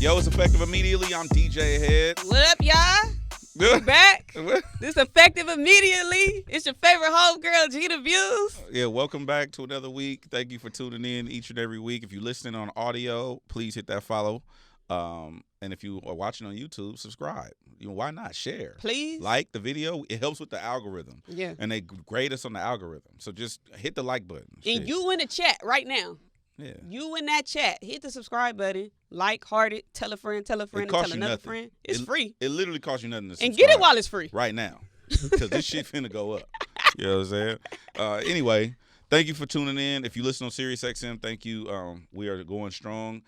Yo, it's effective immediately. I'm DJ Hed. What up, y'all? We back. This effective immediately. It's your favorite homegirl, Gina Views. Yeah, welcome back to another week. Thank you for tuning in each and every week. If you're listening on audio, please hit that follow. And if you are watching on YouTube, subscribe. Why not share? Please. Like the video. It helps with the algorithm. Yeah. And they grade us on the algorithm. So just hit the like button. And you in the chat right now. Yeah. You in that chat. Hit the subscribe button. Like, heart it. Tell a friend, and tell another friend. It's free. It literally costs you nothing to subscribe. And get it while it's free. Right now. Because this shit finna go up. You know what I'm saying? Anyway, thank you for tuning in. If you listen on SiriusXM, thank you. We are going strong.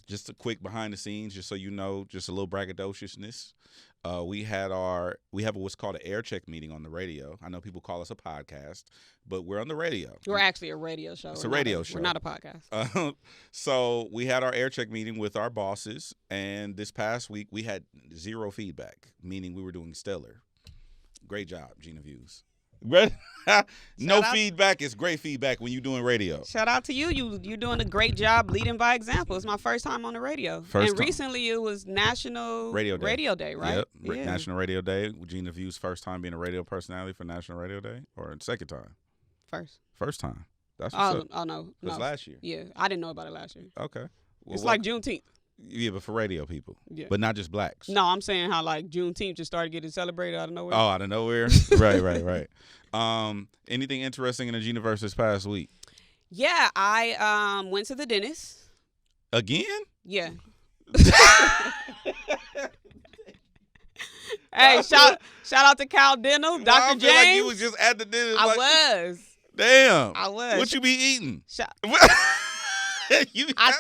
Just a quick behind the scenes, just so you know, just a little braggadociousness. We have what's called an air check meeting on the radio. I know people call us a podcast, but we're on the radio. We're actually a radio show. It's a radio show. We're not a podcast. So we had our air check meeting with our bosses, and this past week we had zero feedback, meaning we were doing stellar. Great job, Gina Views. No feedback is great feedback when you're doing radio. Shout out to you. You're doing a great job leading by example. It's my first time on the radio. Recently it was National Radio Day, right? Yep. Yeah. National Radio Day. Gina Views' first time being a radio personality for National Radio Day, or second time? First time. That's what's up. Oh no. It was last year. Yeah, I didn't know about it last year. Okay. It's like Juneteenth. Yeah, but for radio people. Yeah. But not just blacks. No, I'm saying how like Juneteenth just started getting celebrated out of nowhere. Oh, out of nowhere? Right. Anything interesting in the Ginaverse this past week? Yeah, I went to the dentist. Again? Yeah. Hey, shout out to Cal Dental, Dr. I feel James. like you was just at the dentist. I was. Damn. I was. What you be eating? I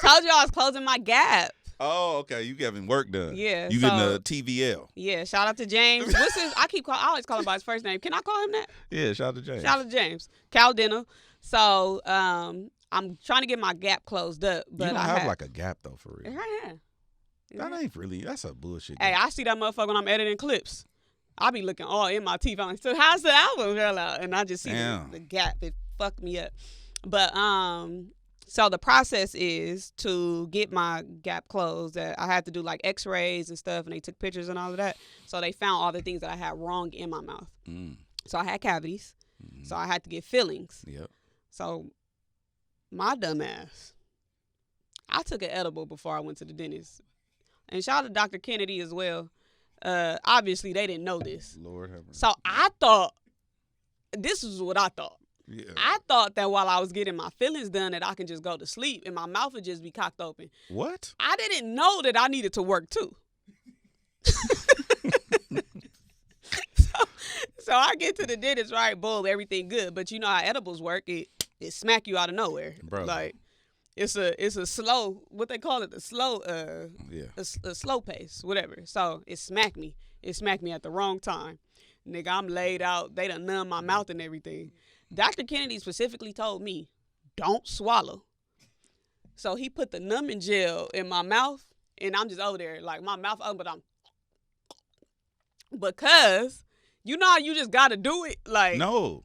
told you I was closing my gap. Oh, okay. You getting work done. Yeah. You getting a TVL. Yeah. Shout out to James. What's his? I always call him by his first name. Can I call him that? Yeah. Shout out to James. Shout out to James. Cal Dental. So I'm trying to get my gap closed up, but you don't have like a gap though, for real. Yeah. That ain't really. That's a bullshit. Hey, I see that motherfucker when I'm editing clips. I be looking all in my teeth. I'm like, so how's the album, girl? And I just see the gap. It fucked me up. But so the process is to get my gap closed. I had to do like X-rays and stuff, and they took pictures and all of that. So they found all the things that I had wrong in my mouth. So I had cavities. So I had to get fillings. Yep. So my dumb ass, I took an edible before I went to the dentist. And shout out to Dr. Kennedy as well. Obviously, they didn't know this. Lord have mercy. So I thought, this is what I thought. Yeah. I thought that while I was getting my fillings done that I can just go to sleep and my mouth would just be cocked open. What? I didn't know that I needed to work too. So I get to the dentist, right? Boom, everything good. But you know how edibles work. It smack you out of nowhere. Bro. Like it's a slow, what they call it, a slow a slow pace, whatever. So it smacked me. It smacked me at the wrong time. Nigga, I'm laid out. They done numb my mouth and everything. Dr. Kennedy specifically told me, don't swallow. So he put the numbing gel in my mouth, and I'm just over there, like my mouth open, but because you know how you just gotta do it, like no.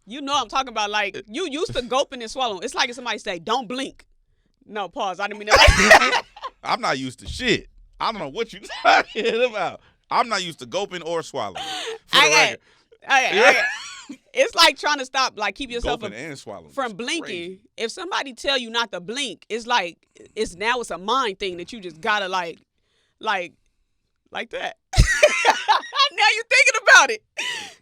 You know I'm talking about, like you used to gulping and swallowing. It's like if somebody say, don't blink. No, pause. I didn't mean that. I'm not used to shit. I don't know what you talking about. I'm not used to gulping or swallowing. Okay. It's like trying to stop, like keep yourself from blinking. Crazy. If somebody tell you not to blink, it's like it's a mind thing that you just gotta like that. Now you thinking about it.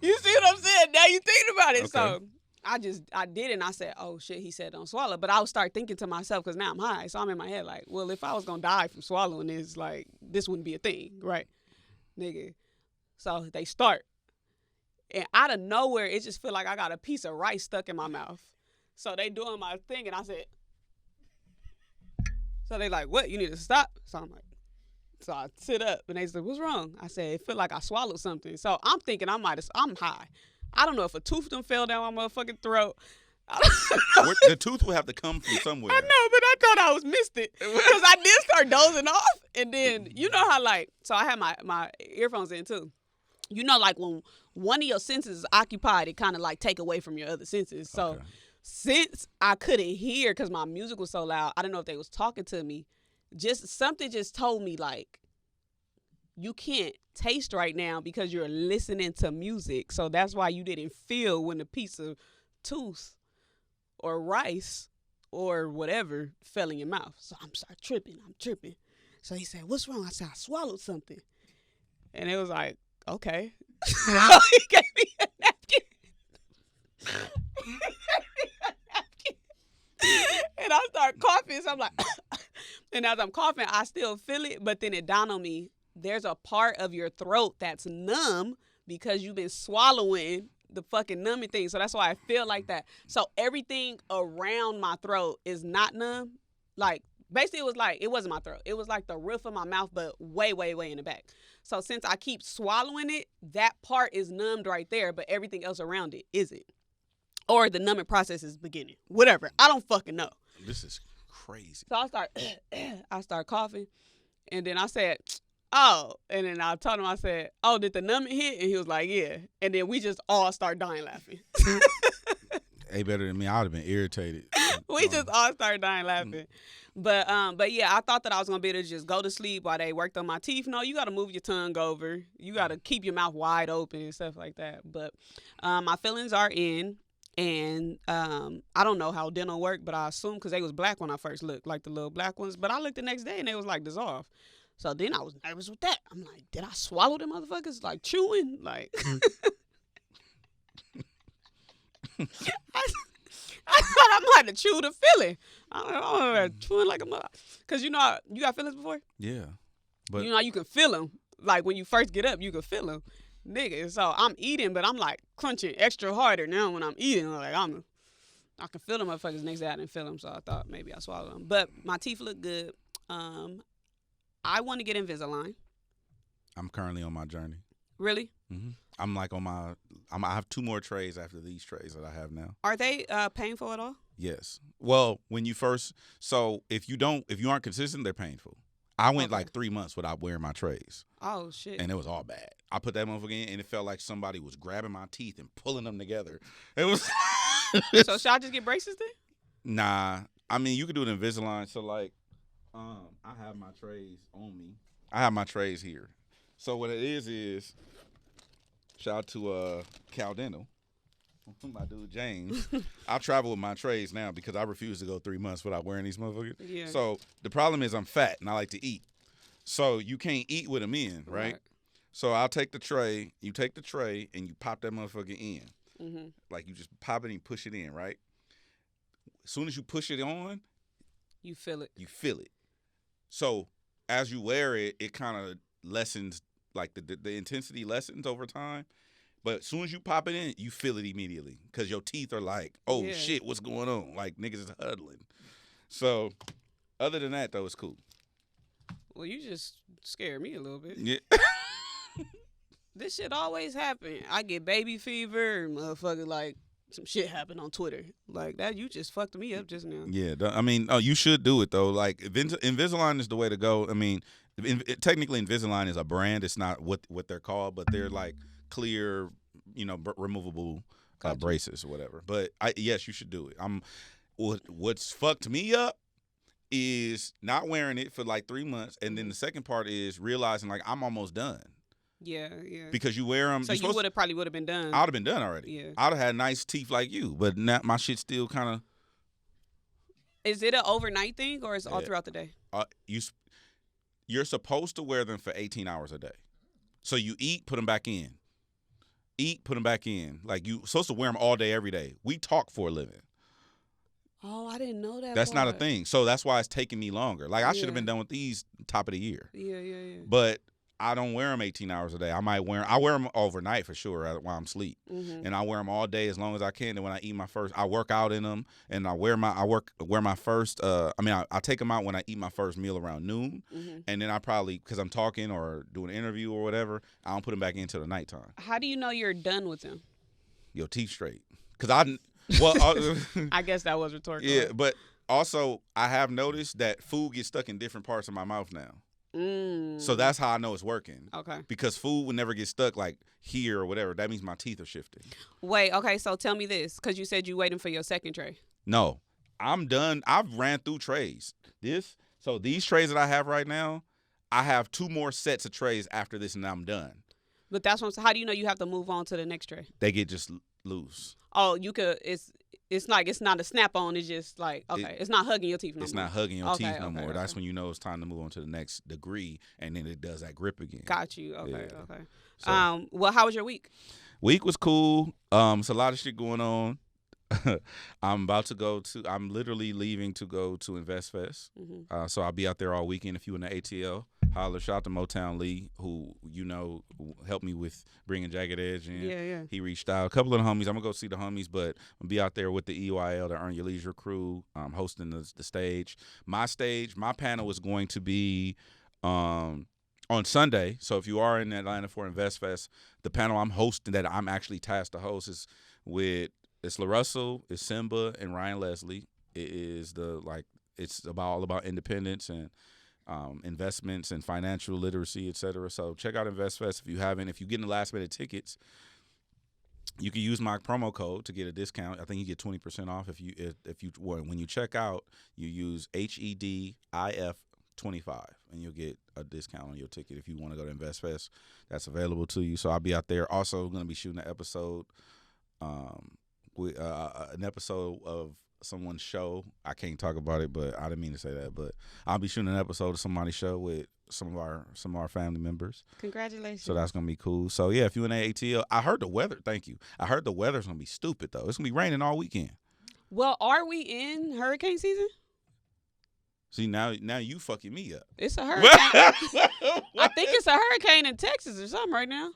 You see what I'm saying? Now you thinking about it. Okay. So I did it and I said, oh shit, he said don't swallow. But I would start thinking to myself, because now I'm high. So I'm in my head like, well, if I was gonna die from swallowing this, like this wouldn't be a thing, right? Nigga. So they start. And out of nowhere, it just feel like I got a piece of rice stuck in my mouth. So they doing my thing, and I said, so they like, what? You need to stop? So I'm like, so I sit up, and they said, what's wrong? I said, it feel like I swallowed something. So I'm thinking I'm high. I don't know if a tooth done fell down my motherfucking throat. The tooth will have to come from somewhere. I know, but I thought I was missed it. Because I did start dozing off. And then, you know how like, so I had my earphones in too. You know, like when one of your senses is occupied, it kind of like take away from your other senses. So since I couldn't hear because my music was so loud, I don't know if they was talking to me. just something just told me like you can't taste right now because you're listening to music. So that's why you didn't feel when a piece of tooth or rice or whatever fell in your mouth. So I'm tripping. So he said, "What's wrong?" I said, "I swallowed something." And it was like, okay. So he gave me a napkin. And I start coughing. So I'm like, and as I'm coughing, I still feel it. But then it dawned on me, there's a part of your throat that's numb because you've been swallowing the fucking numbing thing. So that's why I feel like that. So everything around my throat is not numb. Like, basically, it wasn't my throat. It was like the roof of my mouth, but way, way, way in the back. So since I keep swallowing it, that part is numbed right there, but everything else around it isn't. Or the numbing process is beginning. Whatever. I don't fucking know. This is crazy. So I start coughing, and then I said, "Oh," and then I told him, I said, "Oh, did the numbing hit?" And he was like, "Yeah." And then we just all start dying laughing. Hey, better than me. I would have been irritated. We just all started dying laughing. But yeah, I thought that I was gonna be able to just go to sleep while they worked on my teeth. No, you gotta move your tongue over. You gotta keep your mouth wide open and stuff like that. But my feelings are in, and I don't know how dental work, but I assume because they was black when I first looked, like the little black ones. But I looked the next day and they was like dissolved. So then I was nervous with that. I'm like, did I swallow them motherfuckers? Like chewing? Like I thought I might have chewed a feeling. I don't know, chewing like a mother. Because you know, you got feelings before? Yeah. But you know, you can feel them. Like when you first get up, you can feel them. Nigga, so I'm eating, but I'm like crunching extra harder now when I'm eating. Like I can feel them motherfuckers. Next day I didn't feel them, so I thought maybe I swallowed them. But my teeth look good. I want to get Invisalign. I'm currently on my journey. Really? Mm-hmm. I'm like I have 2 more trays after these trays that I have now. Are they painful at all? Yes. Well, when you first, so if you aren't consistent, they're painful. I went like 3 months without wearing my trays. Oh shit. And it was all bad. I put that motherfucker in and it felt like somebody was grabbing my teeth and pulling them together. It was. So should I just get braces then? Nah. I mean, you could do it Invisalign. So like, I have my trays on me. I have my trays here. So what it is shout out to Cal Dental, my dude James. I travel with my trays now because I refuse to go 3 months without wearing these motherfuckers. Yeah. So the problem is I'm fat and I like to eat. So you can't eat with them in, right? So I'll take the tray, you take the tray, and you pop that motherfucker in. Mm-hmm. Like you just pop it and you push it in, right? As soon as you push it on, you feel it. You feel it. So as you wear it, it kind of lessens, like the intensity lessens over time. But as soon as you pop it in, you feel it immediately because your teeth are like, oh, shit, what's going on? Like, niggas is huddling. So other than that, though, it's cool. Well, you just scared me a little bit. Yeah. This shit always happen. I get baby fever and motherfucker, like, some shit happened on Twitter. Like, that, you just fucked me up just now. Yeah. I mean, you should do it, though. Like, Invisalign is the way to go. I mean, technically, Invisalign is a brand. It's not what they're called, but they're like clear, removable braces or whatever. But yes, you should do it. What's fucked me up is not wearing it for like 3 months, and then the second part is realizing like I'm almost done. Yeah. Because you wear them. So you probably would have been done. I would have been done already. Yeah. I'd have had nice teeth like you, but now my shit still kind of. Is it an overnight thing or is it all throughout the day? You're supposed to wear them for 18 hours a day. So you eat, put them back in. Eat, put them back in. Like you supposed to wear them all day, every day. We talk for a living. Oh, I didn't know that. That's not a thing. So that's why it's taking me longer. Like I should have been done with these top of the year. Yeah. But I don't wear them 18 hours a day. I wear them overnight for sure while I'm asleep. Mm-hmm. And I wear them all day as long as I can. And when I eat I work out in them, and I wear my first. I take them out when I eat my first meal around noon, mm-hmm. and then I probably, because I'm talking or doing an interview or whatever, I don't put them back in until the nighttime. How do you know you're done with them? Your teeth straight, because I guess that was rhetorical. Yeah, but also I have noticed that food gets stuck in different parts of my mouth now. So that's how I know it's working. Okay. Because food would never get stuck like here or whatever. That means my teeth are shifting. Wait, okay, so tell me this, because you said you waiting for your second tray. No, I'm done. I've ran through trays. So these trays that I have right now, I have 2 more sets of trays after this, and I'm done. But that's what I'm saying. How do you know you have to move on to the next tray? They get just loose. Oh, you could. It's like it's not a snap on. It's just like okay. It's not hugging your teeth no more. It's not hugging your teeth no more. Okay. That's when you know it's time to move on to the next degree, and then it does that grip again. Got you. Okay. Yeah. Okay. So, well, how was your week? Week was cool. It's a lot of shit going on. I'm literally leaving to go to Invest Fest. Mm-hmm. So I'll be out there all weekend. If you in the ATL, holler. Shout out to Motown Lee, who helped me with bringing Jagged Edge in. Yeah. He reached out. A couple of the homies. I'm gonna go see the homies, but I'm gonna be out there with the EYL, the Earn Your Leisure crew, hosting the stage. My panel is going to be on Sunday. So if you are in Atlanta for Invest Fest, the panel I'm hosting that I'm actually tasked to host is with it's LaRussell, it's Simba, and Ryan Leslie. It is it's all about independence and investments and financial literacy, etc. So check out Invest Fest if you haven't. If you get in the last minute tickets, you can use my promo code to get a discount. I think you get 20% off when you check out. You use HEDIF 25, and you'll get a discount on your ticket if you want to go to Invest Fest. That's available to you. So I'll be out there. Also, going to be shooting an episode of someone's show. I can't talk about it, but I didn't mean to say that. But I'll be shooting an episode of somebody's show with some of our family members. Congratulations. So that's gonna be cool. So yeah, if you in the ATL, I heard the weather. Thank you. I heard the weather's gonna be stupid though. It's gonna be raining all weekend. Well, are we in hurricane season? See now you fucking me up. It's a hurricane. I think it's a hurricane in Texas or something right now.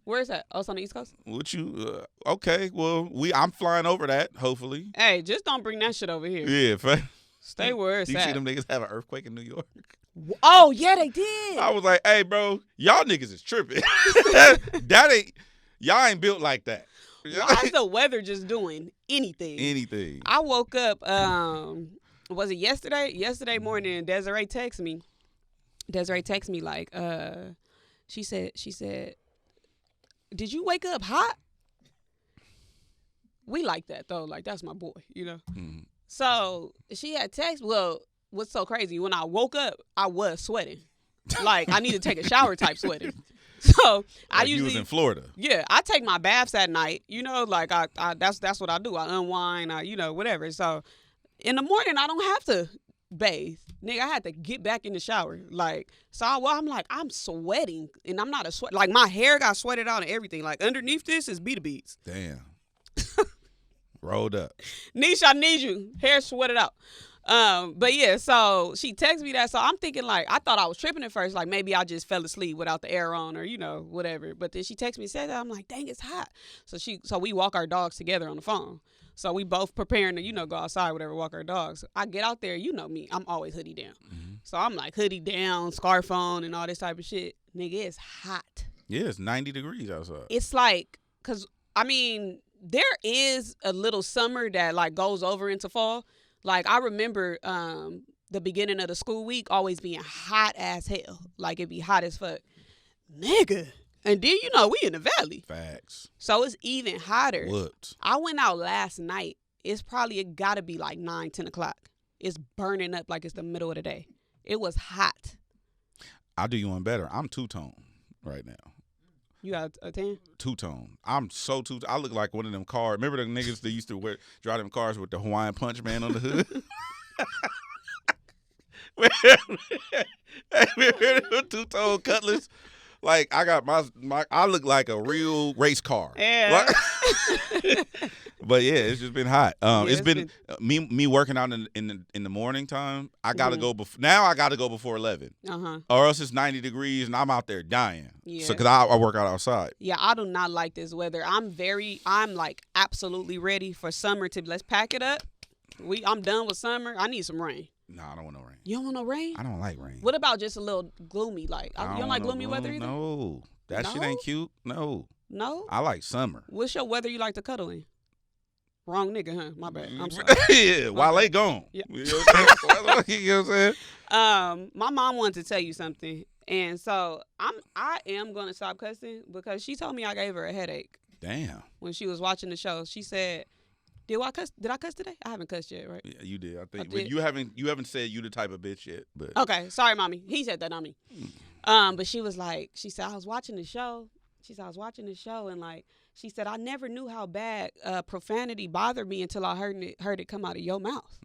Where is that? Oh, it's on the East Coast? What you? Okay, well, I'm flying over that, hopefully. Hey, just don't bring that shit over here. Yeah. Stay where it's at. You see them niggas have an earthwake in New York? Oh, yeah, they did. I was like, hey, bro, y'all niggas is tripping. Y'all ain't built like that. Why is the weather just doing anything? Anything. I woke up, was it yesterday? Yesterday morning, Desiree texted me like, she said, did you wake up hot? We like that, though. Like, that's my boy, you know? Mm-hmm. So, she had text. Well, what's so crazy, when I woke up, I was sweating. Like, I need to take a shower type sweating. So, I usually... You was in Florida. Yeah, I take my baths at night, you know? Like, I that's what I do. I unwind, whatever. So, in the morning, I don't have to bathe. Nigga, I had to get back in the shower. Like, so I'm like, I'm sweating, and I'm not a sweat. Like, my hair got sweated out and everything. Like, underneath this is Bada beads. Damn. Rolled up. Nisha, I need you. Hair sweated out. But yeah, so she texted me that. So I'm thinking, like, I thought I was tripping at first. Like, maybe I just fell asleep without the air on or, whatever. But then she texted me and said that. I'm like, dang, it's hot. So we walk our dogs together on the phone. So we both preparing to, go outside, whatever, walk our dogs. I get out there, you know me, I'm always hoodie down. Mm-hmm. So I'm like hoodie down, scarf on, and all this type of shit. Nigga, it's hot. Yeah, it's 90 degrees outside. It's like, there is a little summer that, like, goes over into fall. Like, I remember the beginning of the school week always being hot as hell. Like, it'd be hot as fuck. Nigga. And then, we in the valley. Facts. So it's even hotter. What? I went out last night. It's probably got to be like 9, 10 o'clock. It's burning up like it's the middle of the day. It was hot. I'll do you one better. I'm two-tone right now. You got a 10? Two-tone. I'm so I look like one of them cars. Remember the niggas that used to drive them cars with the Hawaiian Punch Man on the hood? Remember two-tone Cutlass? Like, I got my I look like a real race car. Yeah. But yeah, it's just been hot. It's been me working out in the morning time. I gotta go now. I gotta go before 11. Or else it's 90 degrees and I'm out there dying. Yeah. So, cause I work out outside. Yeah, I do not like this weather. I'm like absolutely ready for summer to. Let's pack it up. I'm done with summer. I need some rain. No, I don't want no rain. You don't want no rain? I don't like rain. What about just a little gloomy? Like, you don't like gloomy weather either? No. That shit ain't cute. No. No? I like summer. What's your weather you like to cuddle in? Wrong nigga, huh? My bad. I'm sorry. Yeah, while they gone. Yeah. You know what I'm saying? My mom wanted to tell you something. And so I am going to stop cussing because she told me I gave her a headache. Damn. When she was watching the show. She said, Did I cuss? Did I cuss today? I haven't cussed yet, right? Yeah, you did. I think did. you haven't said you the type of bitch yet, but Okay, sorry, mommy. He said that, not me. But she was like, she said I was watching the show. She said I was watching the show, and like she said I never knew how bad profanity bothered me until I heard it come out of your mouth.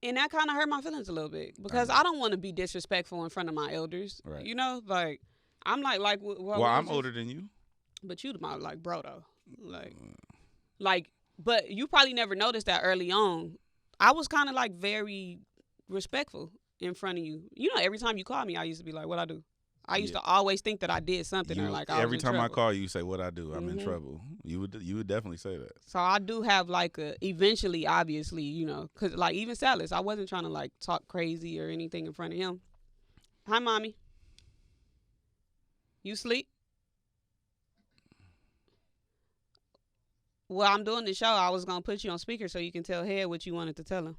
And that kind of hurt my feelings a little bit because I don't want to be disrespectful in front of my elders. Right. You know, like I'm like well, I'm older than you. But you my like bro though, like. But you probably never noticed that early on. I was kind of like very respectful in front of you. You know, every time you call me, I used to be like, "What I do?" I used to always think that I did something or like I was every in time trouble. I call you, you say, "What I do?" I'm in trouble. You would definitely say that. So I do have like eventually, obviously, you know, because like even Silas, I wasn't trying to like talk crazy or anything in front of him. Hi, mommy. You sleep? Well, I'm doing the show. I was gonna put you on speaker so you can tell Hed what you wanted to tell him.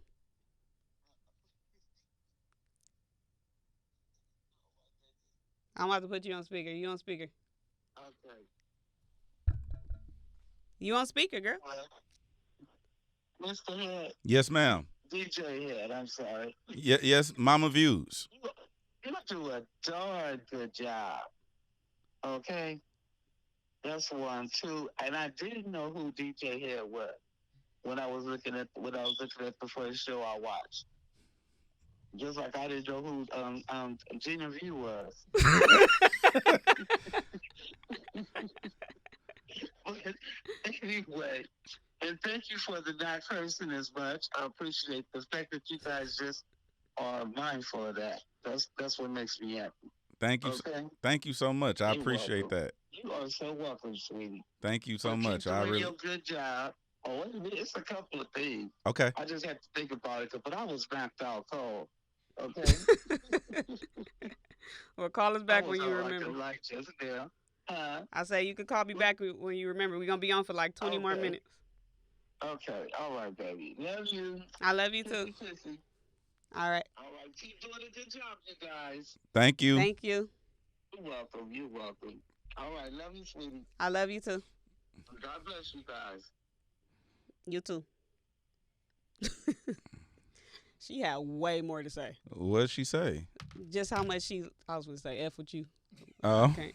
I'm about to put you on speaker. You on speaker? Okay. You on speaker, girl? Mr. Hed. Yes, ma'am. DJ Hed, I'm sorry. Yes, Mama Views. You do a darn good job. Okay? That's one, two. And I didn't know who DJ Hed was when I was looking at the first show I watched. Just like I didn't know who Gina Views was. But anyway, and thank you for the not cursing as much. I appreciate the fact that you guys just are mindful of that. That's what makes me happy. Thank you. Okay? Thank you so much. I You're appreciate welcome. that. You are so welcome, sweetie. Thank you so Keep much. doing I really your good job. Oh, wait a minute. It's a couple of things. okay. I just have to think about it, but I was knocked out cold. Okay? Well, call us back when you remember. Like just there. I say you could call me back when you remember. We're going to be on for like 20 more minutes. Okay. All right, baby. Love you. I love you too. Kissy. All right. All right. Keep doing a good job, you guys. Thank you. Thank you. You're welcome. You're welcome. All right. Love you, sweetie. I love you too. God bless you guys. You too. She had way more to say. What'd she say? Just how much I was going to say, F with you. Oh. Okay.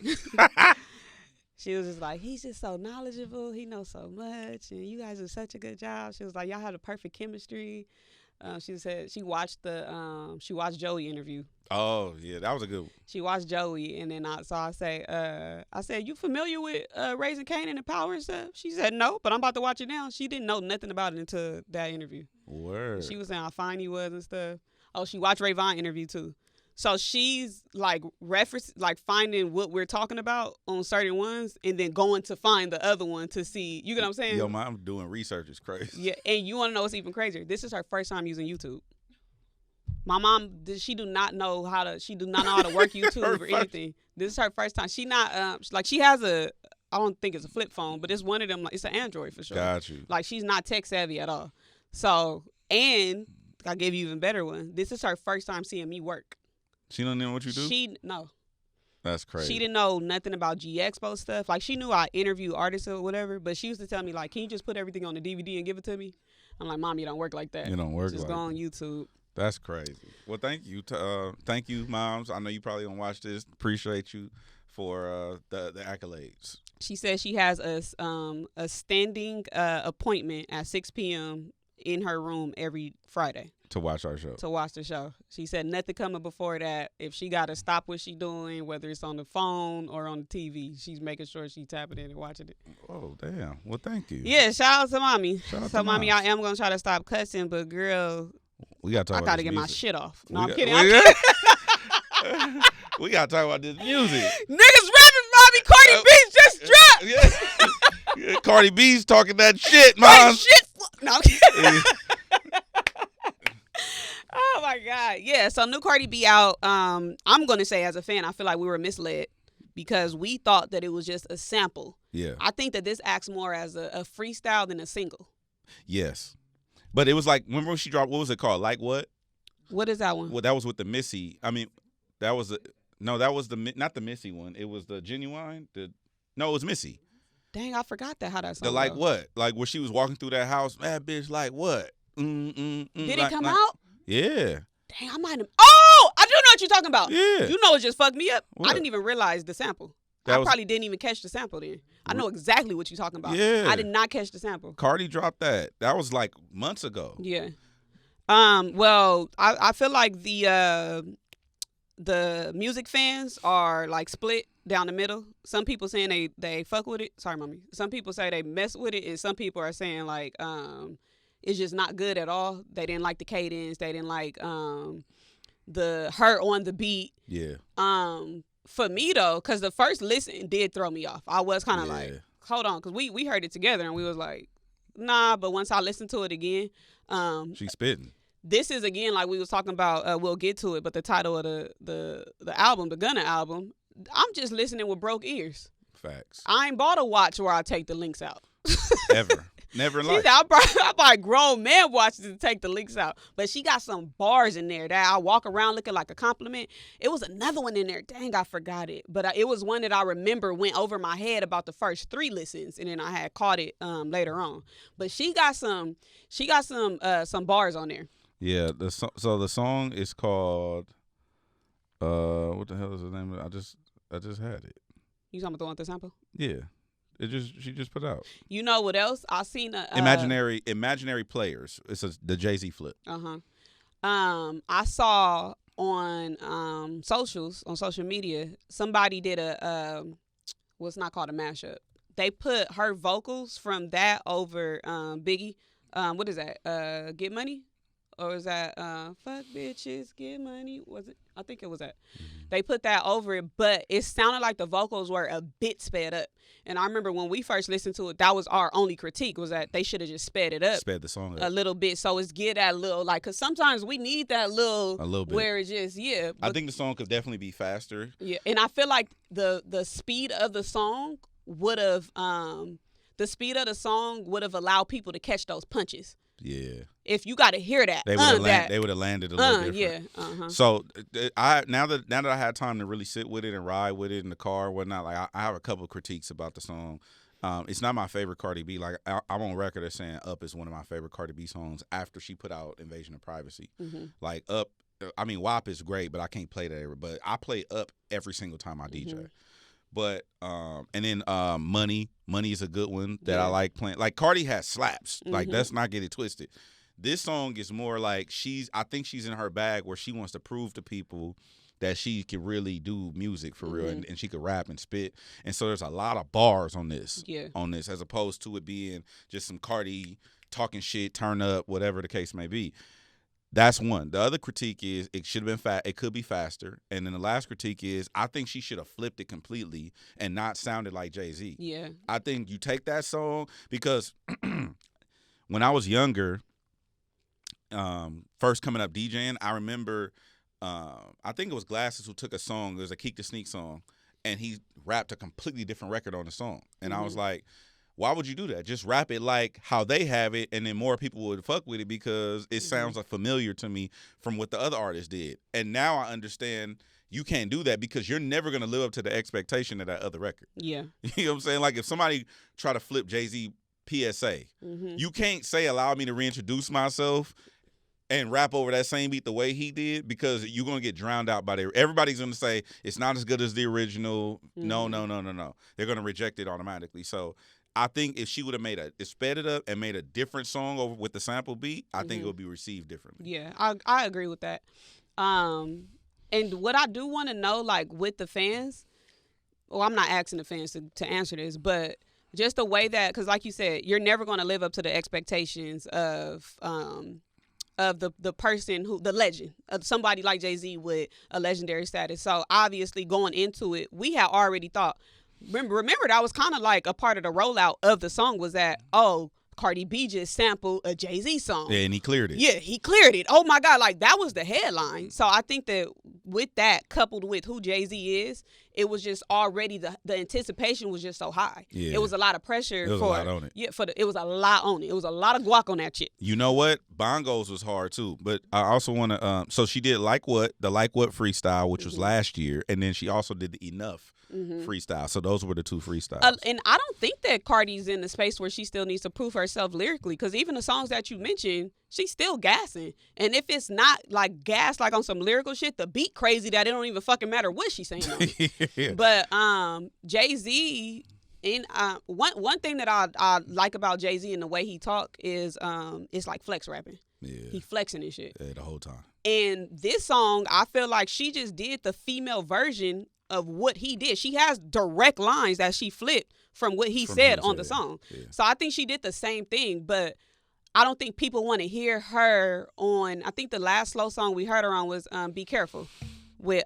She was just like, he's just so knowledgeable. He knows so much. And you guys do such a good job. She was like, y'all had a perfect chemistry. She said she watched Joey interview. Oh, yeah, that was a good one. She watched Joey, and then I said, you familiar with Raising Kanan and Power and stuff? She said, no, but I'm about to watch it now. She didn't know nothing about it until that interview. Word. She was saying how fine he was and stuff. Oh, she watched Ray Vaughn interview too. So she's like finding what we're talking about on certain ones and then going to find the other one to see. You get what I'm saying? Yo, mom doing research is crazy. Yeah, and you want to know what's even crazier? This is her first time using YouTube. My mom, she do not know how to work YouTube or anything. This is her first time. She not she has I don't think it's a flip phone, but it's one of them. Like, it's an Android for sure. Got you. Like she's not tech savvy at all. So, and I'll give you an even better one. This is her first time seeing me work. She don't know what you do? No. That's crazy. She didn't know nothing about G-Expo stuff. Like, she knew I interview artists or whatever, but she used to tell me, like, can you just put everything on the DVD and give it to me? I'm like, Mom, you don't work like that. You don't work just like go on that. YouTube. That's crazy. Well, thank you. Thank you, moms. I know you probably don't watch this. Appreciate you for the accolades. She said she has a standing appointment at 6 p.m. in her room every Friday. To watch our show. To watch the show. She said nothing coming before that. If she got to stop what she doing, whether it's on the phone or on the TV, she's making sure she tapping in and watching it. Oh, damn. Well, thank you. Yeah, shout out to Mommy. Shout out so, to Mommy, moms. I am going to try to stop cussing, but, girl, we gotta talk I got to about get my music. shit off. No, We I'm got- kidding. we- I'm kidding. We got to talk about this music. Niggas rapping, Mommy. Cardi B just dropped. Yeah. Cardi B's talking that shit, Right, mom. shit. No, I'm kidding. Oh my God. Yeah, so new Cardi B out. I'm gonna say as a fan, I feel like we were misled because we thought that it was just a sample. Yeah. I think that this acts more as a freestyle than a single. Yes. But it was like, remember when she dropped, what was it called? Like what? What is that one? Well, that was with the Missy. I mean, that was not the Missy one. It was the Genuine. No, it was Missy. Dang, I forgot that how that song. The like goes. what? Like where she was walking through that house. That bitch like what? Did Like, it come out? Yeah. Dang, I might have. Oh, I do know what you're talking about. Yeah. You know, it just fucked me up. What? I didn't even realize the sample. That I was- probably didn't even catch the sample then. I know exactly what you're talking about. Yeah. I did not catch the sample. Cardi dropped that. That was like months ago. Yeah. Well, I feel like the music fans are like split down the middle. Some people saying they fuck with it. Sorry, mommy. Some people say they mess with it, and some people are saying like it's just not good at all. They didn't like the cadence. They didn't like the her on the beat. Yeah. For me though, because the first listen did throw me off. I was kind of Yeah. like, hold on, because we heard it together and we was like, nah. But once I listened to it again, She's spitting. this is again like we was talking about. We'll get to it, but the title of the album, the Gunna album, I'm just listening with broke ears. Facts. I ain't bought a watch where I take the links out. Ever. Never in She life. said, I buy grown man watches to take the links out. But she got some bars in there that I walk around looking like a compliment. It was another one in there. Dang, I forgot it. But it was one that I remember went over my head about the first 3 listens, and then I had caught it later on. But she got some bars on there. Yeah. So the song is called what the hell is the name of it? I just had it. You talking about the one with the sample? Yeah. She just put out. You know what else? I seen a Imaginary Players. It's the Jay-Z flip. I saw on socials, on social media, somebody did well, it's not called a mashup. They put her vocals from that over Biggie. What is that? Get Money? Or is that fuck bitches, get money? Was it? I think it was that. They put that over it, but it sounded like the vocals were a bit sped up. And I remember when we first listened to it, that was our only critique, was that they should have just sped it up. Sped the song up a little bit. So it's get that little, like, because sometimes we need that little bit. where it's just, yeah. I think the song could definitely be faster. Yeah, and I feel like the speed of the song would have allowed people to catch those punches. Yeah. If you got to hear that, they would have landed a little different. Yeah. So now that I had time to really sit with it and ride with it in the car and whatnot, like I have a couple of critiques about the song. It's not my favorite Cardi B. Like I'm on record as saying "Up" is one of my favorite Cardi B songs after she put out "Invasion of Privacy." Like "Up," I mean "WAP" is great, but I can't play that. But I play "Up" every single time I DJ. But and then Money is a good one that I like playing. Like Cardi has slaps. Like let's not get it twisted. This song is more like I think she's in her bag where she wants to prove to people that she can really do music for real and she could rap and spit. And so there's a lot of bars on this. Yeah. On this, as opposed to it being just some Cardi talking shit, turn up, whatever the case may be. That's one. The other critique is it should have been it could be faster. And then the last critique is I think she should have flipped it completely and not sounded like Jay-Z. Yeah. I think you take that song because when I was younger, first coming up DJing, I remember I think it was Glasses who took a song. It was a Keek the Sneak song, and he rapped a completely different record on the song. And I was like, why would you do that? Just rap it like how they have it, and then more people would fuck with it because it sounds like familiar to me from what the other artists did. And now I understand you can't do that because you're never going to live up to the expectation of that other record. Yeah. You know what I'm saying? Like if somebody try to flip Jay-Z PSA, you can't say allow me to reintroduce myself and rap over that same beat the way he did because you're going to get drowned out by everybody's going to say it's not as good as the original. No. They're going to reject it automatically. So I think if she would have sped it up and made a different song over with the sample beat, I think it would be received differently. Yeah, I agree with that. And what I do want to know, like with the fans, well, I'm not asking the fans to answer this, but just the way that, because like you said, you're never going to live up to the expectations of the person the legend, of somebody like Jay-Z with a legendary status. So obviously going into it, we had already thought. Remember that was kind of like a part of the rollout of the song was that, Cardi B just sampled a Jay-Z song. Yeah, and he cleared it. Yeah, he cleared it. Oh my God, like that was the headline. So I think that with that, coupled with who Jay-Z is it was just already the anticipation was just so high. Yeah. It was a lot of pressure. It was a lot on it. Yeah, it was a lot on it. It was a lot of guac on that shit. You know what? Bongos was hard too, but I also want to. So she did the Like What freestyle, which was last year, and then she also did the Enough freestyle. So those were the two freestyles. And I don't think that Cardi's in the space where she still needs to prove herself lyrically, because even the songs that you mentioned, she's still gassing. And if it's not like gas, like on some lyrical shit, the beat crazy that it don't even fucking matter what she's saying. Yeah. But Jay-Z, one thing that I like about Jay-Z and the way he talk is it's like flex rapping. Yeah. He flexing and shit. Yeah, the whole time. And this song, I feel like she just did the female version of what he did. She has direct lines that she flipped from what he said on the song. Yeah. So I think she did the same thing, but I don't think people want to hear her on, I think the last slow song we heard her on was Be Careful. With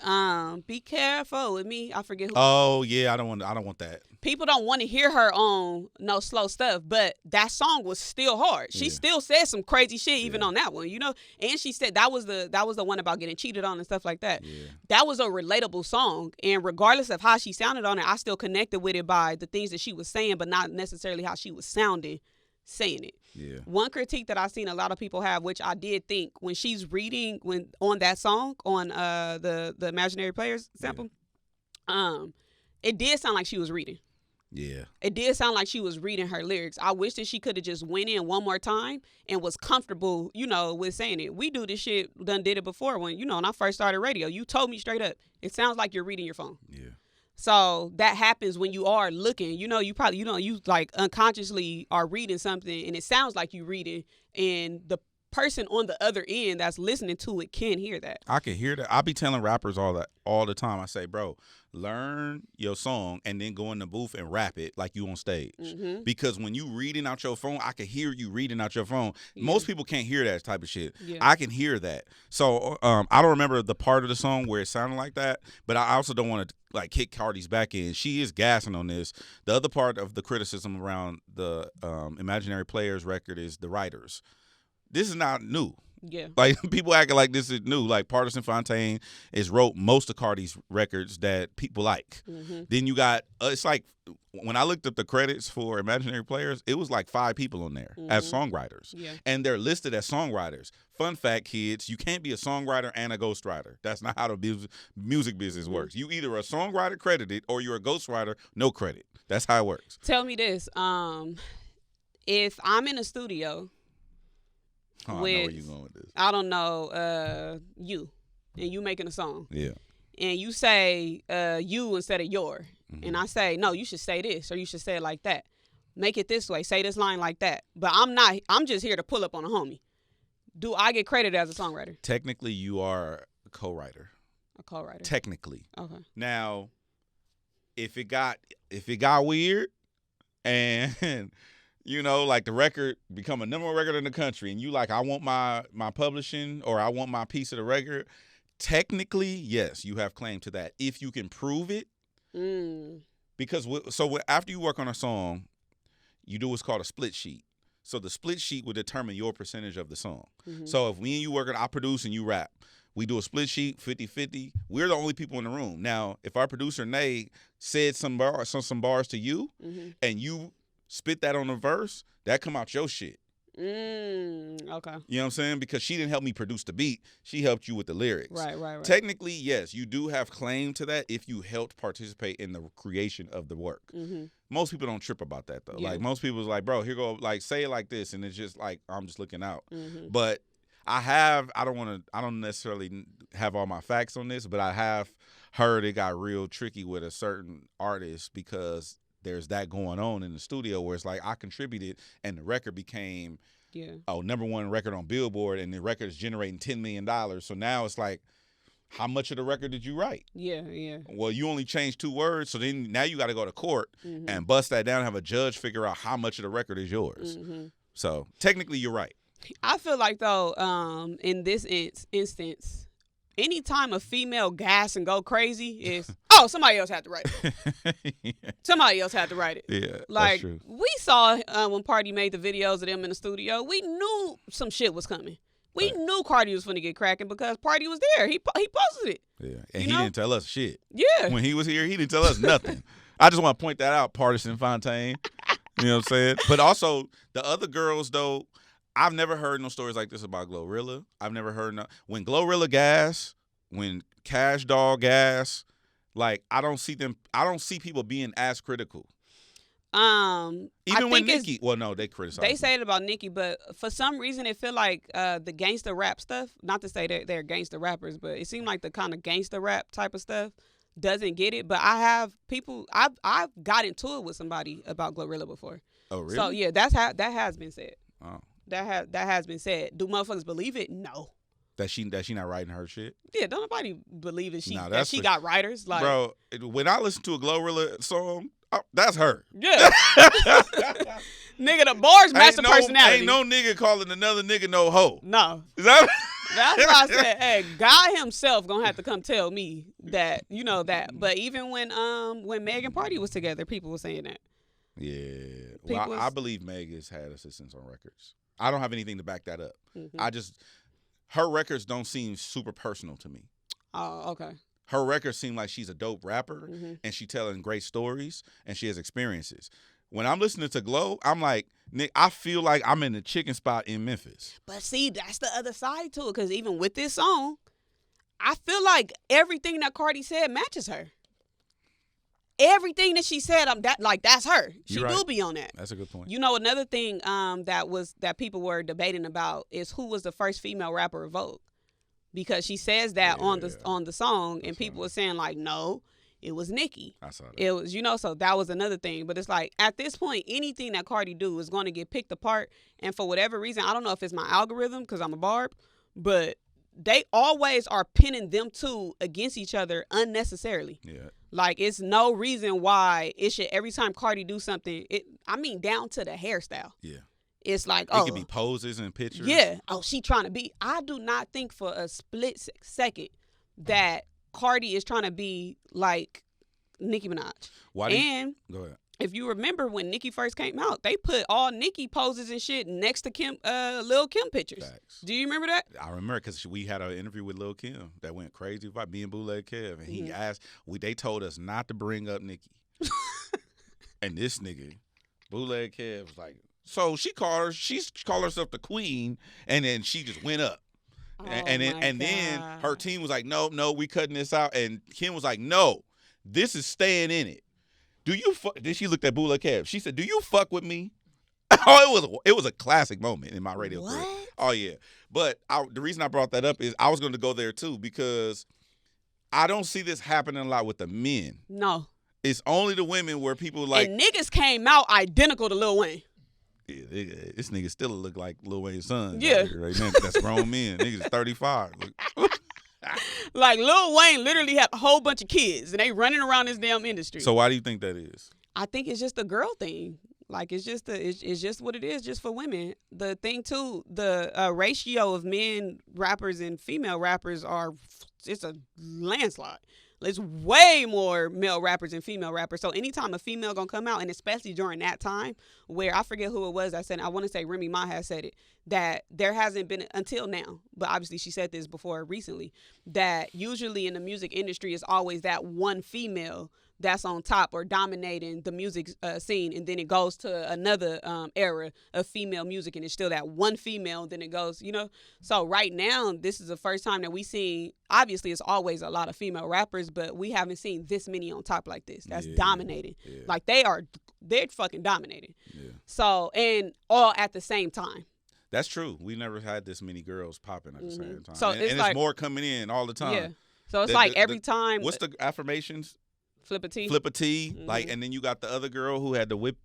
Be Careful with me. I forget who. Oh yeah, I don't want that. People don't want to hear her on no slow stuff, but that song was still hard. She still said some crazy shit even on that one, you know? And she said that was the one about getting cheated on and stuff like that. Yeah. That was a relatable song, and regardless of how she sounded on it, I still connected with it by the things that she was saying, but not necessarily how she was sounding saying it. Yeah. One critique that I've seen a lot of people have, which I did think when she's reading on that song on the Imaginary Players sample, it did sound like she was reading. Yeah. It did sound like she was reading her lyrics. I wish that she could have just went in one more time and was comfortable, you know, with saying it. We do this shit, done did it before when I first started radio. You told me straight up, it sounds like you're reading your phone. Yeah. So that happens when you are looking. You like unconsciously are reading something and it sounds like you reading, and the person on the other end that's listening to it can hear that. I can hear that. I be telling rappers all the time. I say, bro, learn your song and then go in the booth and rap it like you on stage. Mm-hmm. Because when you reading out your phone, I can hear you reading out your phone. Most people can't hear that type of shit. Yeah. I can hear that. So I don't remember the part of the song where it sounded like that, but I also don't want to like kick Cardi's back in. She is gassing on this. The other part of the criticism around the Imaginary Players record is the writers. This is not new. Yeah. Like, people acting like this is new. Like, Partisan Fontaine wrote most of Cardi's records that people like. Mm-hmm. Then you got, it's like, when I looked up the credits for Imaginary Players, it was like 5 people on there as songwriters. Yeah. And they're listed as songwriters. Fun fact, kids, you can't be a songwriter and a ghostwriter. That's not how the music business works. You either a songwriter credited or you're a ghostwriter, no credit. That's how it works. Tell me this. If I'm in a studio... I know where you're going with this. I don't know, you, and you making a song. Yeah. And you say you instead of your. Mm-hmm. And I say, no, you should say this, or you should say it like that. Make it this way. Say this line like that. But I'm just here to pull up on a homie. Do I get credited as a songwriter? Technically, you are a co-writer. A co-writer. Technically. Okay. Now, if it got weird and... You know, like the record become a number one record in the country, and you like, I want my publishing or I want my piece of the record. Technically, yes, you have claim to that if you can prove it. Because after you work on a song, you do what's called a split sheet. So the split sheet would determine your percentage of the song. Mm-hmm. So if me and you work on, I produce and you rap. We do a split sheet, 50-50. We're the only people in the room. Now, if our producer, Nate, said some bars to you, and you spit that on a verse, that come out your shit. Okay. You know what I'm saying? Because she didn't help me produce the beat. She helped you with the lyrics. Right. Technically, yes, you do have claim to that if you helped participate in the creation of the work. Mm-hmm. Most people don't trip about that, though. Yeah. Like, most people's like, bro, here go, like, say it like this, and it's just like, I'm just looking out. Mm-hmm. But I don't necessarily have all my facts on this, but I have heard it got real tricky with a certain artist because there's that going on in the studio where it's like I contributed and the record became number one record on Billboard and the record is generating $10 million. So now it's like, how much of the record did you write? Yeah. Well, you only changed 2 words, so then now you got to go to court and bust that down and have a judge figure out how much of the record is yours. Mm-hmm. So technically you're right. I feel like, though, in this instance, anytime a female gas and go crazy is, somebody else had to write it. Yeah. Somebody else had to write it. Yeah, like, that's true. We saw when Party made the videos of them in the studio, we knew some shit was coming. We knew Cardi was finna get cracking because Party was there. He posted it. Yeah, and You he know? didn't tell us shit. Yeah. When he was here, he didn't tell us nothing. I just want to point that out, Partisan Fontaine. You know what I'm saying? But also, the other girls, though, I've never heard no stories like this about Glorilla. I've never heard when Glorilla gas, when Cash Dog gas, like I don't see people being as critical. Even when Nicki, well, no, they criticize. They say it about Nicki, but for some reason it feel like the gangster rap stuff. Not to say that they're gangster rappers, but it seemed like the kind of gangster rap type of stuff doesn't get it. But I've got into it with somebody about Glorilla before. Oh, really? So yeah, that has been said. Oh. That has been said. Do motherfuckers believe it? No. That she not writing her shit? Yeah, don't nobody believe that she got writers. Like, bro, when I listen to a Glorilla song, that's her. Yeah. Nigga, the bars match the personality. Ain't no nigga calling another nigga no hoe. No. Is that? That's why I said, hey, God himself gonna have to come tell me that, you know that. But even when Meg and Party was together, people were saying that. Yeah. Well, I believe Meg has had assistance on records. I don't have anything to back that up. Mm-hmm. Her records don't seem super personal to me. Oh, okay. Her records seem like she's a dope rapper, mm-hmm. and she telling great stories, and she has experiences. When I'm listening to Glow, I'm like, Nick, I feel like I'm in the chicken spot in Memphis. But see, that's the other side to it, because even with this song, I feel like everything that Cardi said matches her. Everything that she said, that's her. She right. do be on that. That's a good point. You know, another thing that people were debating about is who was the first female rapper of Vogue, because she says that on the song, and people were saying like, no, it was Nicki. I saw that. It was, so that was another thing. But it's like at this point, anything that Cardi do is going to get picked apart, and for whatever reason, I don't know if it's my algorithm because I'm a barb, but they always are pinning them two against each other unnecessarily. Yeah. Like, it's no reason why it should, every time Cardi do something, down to the hairstyle. Yeah. It's like, it could be poses and pictures. Yeah. Oh, she trying to be. I do not think for a split second that Cardi is trying to be like Nicki Minaj. Go ahead. If you remember when Nicki first came out, they put all Nicki poses and shit next to Lil' Kim pictures. Facts. Do you remember that? I remember because we had an interview with Lil' Kim that went crazy about me and Bootleg Kev, and he asked, they told us not to bring up Nicki. And this nigga, Bootleg Kev, was like, so she called herself the queen, and then she just went up. And then her team was like, no, we cutting this out. And Kim was like, no, this is staying in it. Then she looked at Bootleg Kev. She said, do you fuck with me? Oh, it was a classic moment in my radio career. Oh, yeah. But the reason I brought that up is I was going to go there, too, because I don't see this happening a lot with the men. No. It's only the women where people like... And niggas came out identical to Lil Wayne. Yeah, this nigga still look like Lil Wayne's son. Yeah. Right now. That's grown men. Niggas 35. Like, Lil Wayne literally had a whole bunch of kids, and they running around this damn industry. So why do you think that is? I think it's just a girl thing. Like, it's just what it is, just for women. The thing too, the ratio of men rappers and female rappers it's a landslide. It's way more male rappers than female rappers. So anytime a female gonna come out, and especially during that time where I forget who it was that said, I want to say Remy Ma has said it, that there hasn't been until now, but obviously she said this before recently, that usually in the music industry it's always that one female that's on top or dominating the music scene, and then it goes to another era of female music, and it's still that one female, and then it goes, So right now, this is the first time that we see, obviously it's always a lot of female rappers, but we haven't seen this many on top like this. That's dominating. Yeah. Like, they're fucking dominating. Yeah. So, and all at the same time. That's true. We never had this many girls popping at the same time. So it's more coming in all the time. Yeah. So it's every time. What's the affirmations? Flip a T. Mm-hmm. Like, and then you got the other girl who had the whim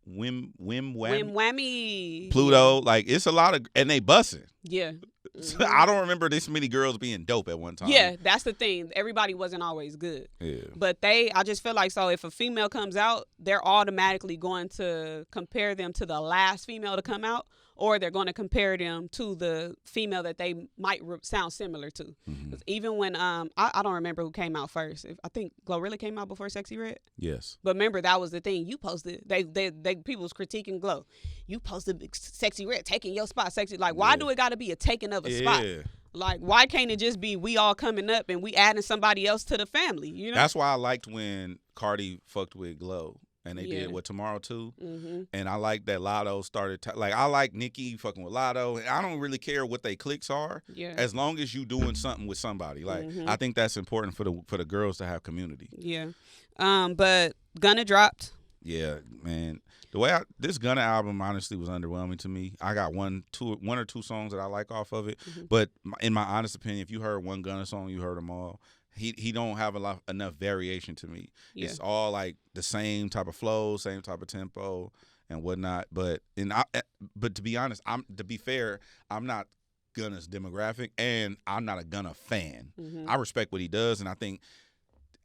whammy. Pluto. Like, it's a lot of, and they bussing. Yeah. Mm-hmm. I don't remember this many girls being dope at one time. Yeah, that's the thing. Everybody wasn't always good. Yeah. But I just feel like, so if a female comes out, they're automatically going to compare them to the last female to come out, or they're going to compare them to the female that they might sound similar to. Mm-hmm. Even when, I don't remember who came out first. I think Glorilla came out before Sexy Red. Yes. But remember, that was the thing. You posted, people was critiquing Glow. You posted Sexy Red taking your spot. Sexy, like, why do it got to be a taking of a spot? Like, why can't it just be we all coming up and we adding somebody else to the family? You know. That's why I liked when Cardi fucked with Glow. And they Yeah. did what Tomorrow too, Mm-hmm. and I like that Lotto started. Like I like Nicki fucking with Lotto, and I don't really care what they clicks are, Yeah. as long as you doing something with somebody. Like Mhm. I think that's important for the girls to have community. Yeah. But Gunna dropped. Yeah, man. The way this Gunna album honestly was underwhelming to me. I got one or two songs that I like off of it, Mhm. but in my honest opinion, if you heard one Gunna song, you heard them all. He don't have enough variation to me. Yeah. It's all like the same type of flow, same type of tempo and whatnot. But to be honest, to be fair, I'm not Gunna's demographic, and I'm not a Gunna fan. Mhm. I respect what he does, and I think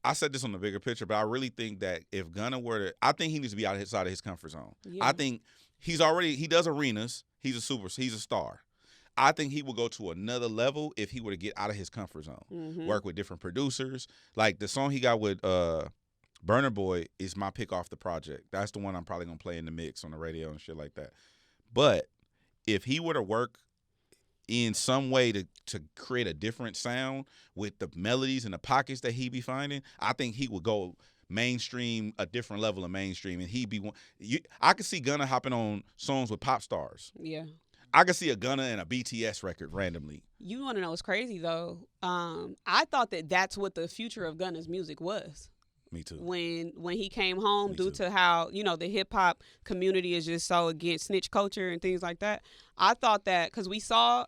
I said this on the bigger picture, but I really think that if Gunna were to, I think he needs to be outside of his comfort zone. Yeah. I think he does arenas. He's a star. I think he will go to another level if he were to get out of his comfort zone, Mhm. work with different producers. Like the song he got with Burna Boy is my pick off the project. That's the one I'm probably gonna play in the mix on the radio and shit like that. But if he were to work in some way to create a different sound with the melodies and the pockets that he be finding, I think he would go mainstream, a different level of mainstream, and he'd be one. I could see Gunna hopping on songs with pop stars. Yeah. I could see a Gunna and a BTS record randomly. You want to know what's crazy though? I thought that's what the future of Gunna's music was. Me too. When he came home, Me due too. to how the hip hop community is just so against snitch culture and things like that. I thought that because we saw,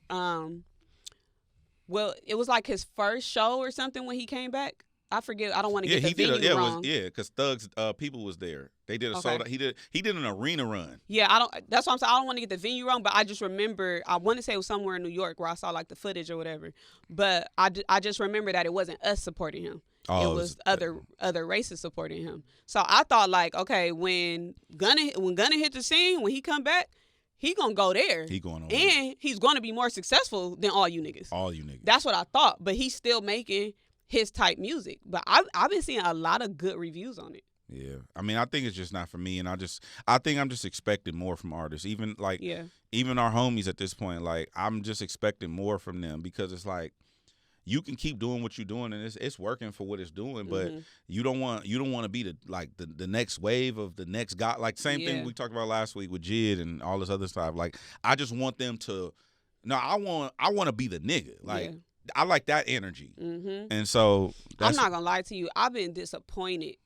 well, it was like his first show or something when he came back. I forget. I don't want to get the venue wrong. Because Thugs people was there. They did a Okay. sold out. He did an arena run. Yeah, that's what I'm saying. I don't want to get the venue wrong, but I just remember, I want to say it was somewhere in New York where I saw like the footage or whatever. But I just remember that it wasn't us supporting him. Oh, it was other races supporting him. So I thought like, okay, when Gunna hit the scene, when he come back, he gonna go there. He going on. And he's gonna be more successful than all you niggas. All you niggas. That's what I thought. But he's still making his type music. But I've been seeing a lot of good reviews on it. Yeah, I mean, I think it's just not for me, and I think I'm just expecting more from artists. Even like, Yeah. even our homies at this point, like I'm just expecting more from them because it's like you can keep doing what you're doing and it's working for what it's doing, but Mhm. you don't want to be the next wave of the next guy. Like same thing Yeah. we talked about last week with Jid and all this other stuff. Like I just want them to. No, I want to be the nigga. Like Yeah. I like that energy, Mm-hmm. and so I'm not gonna lie to you. I've been disappointed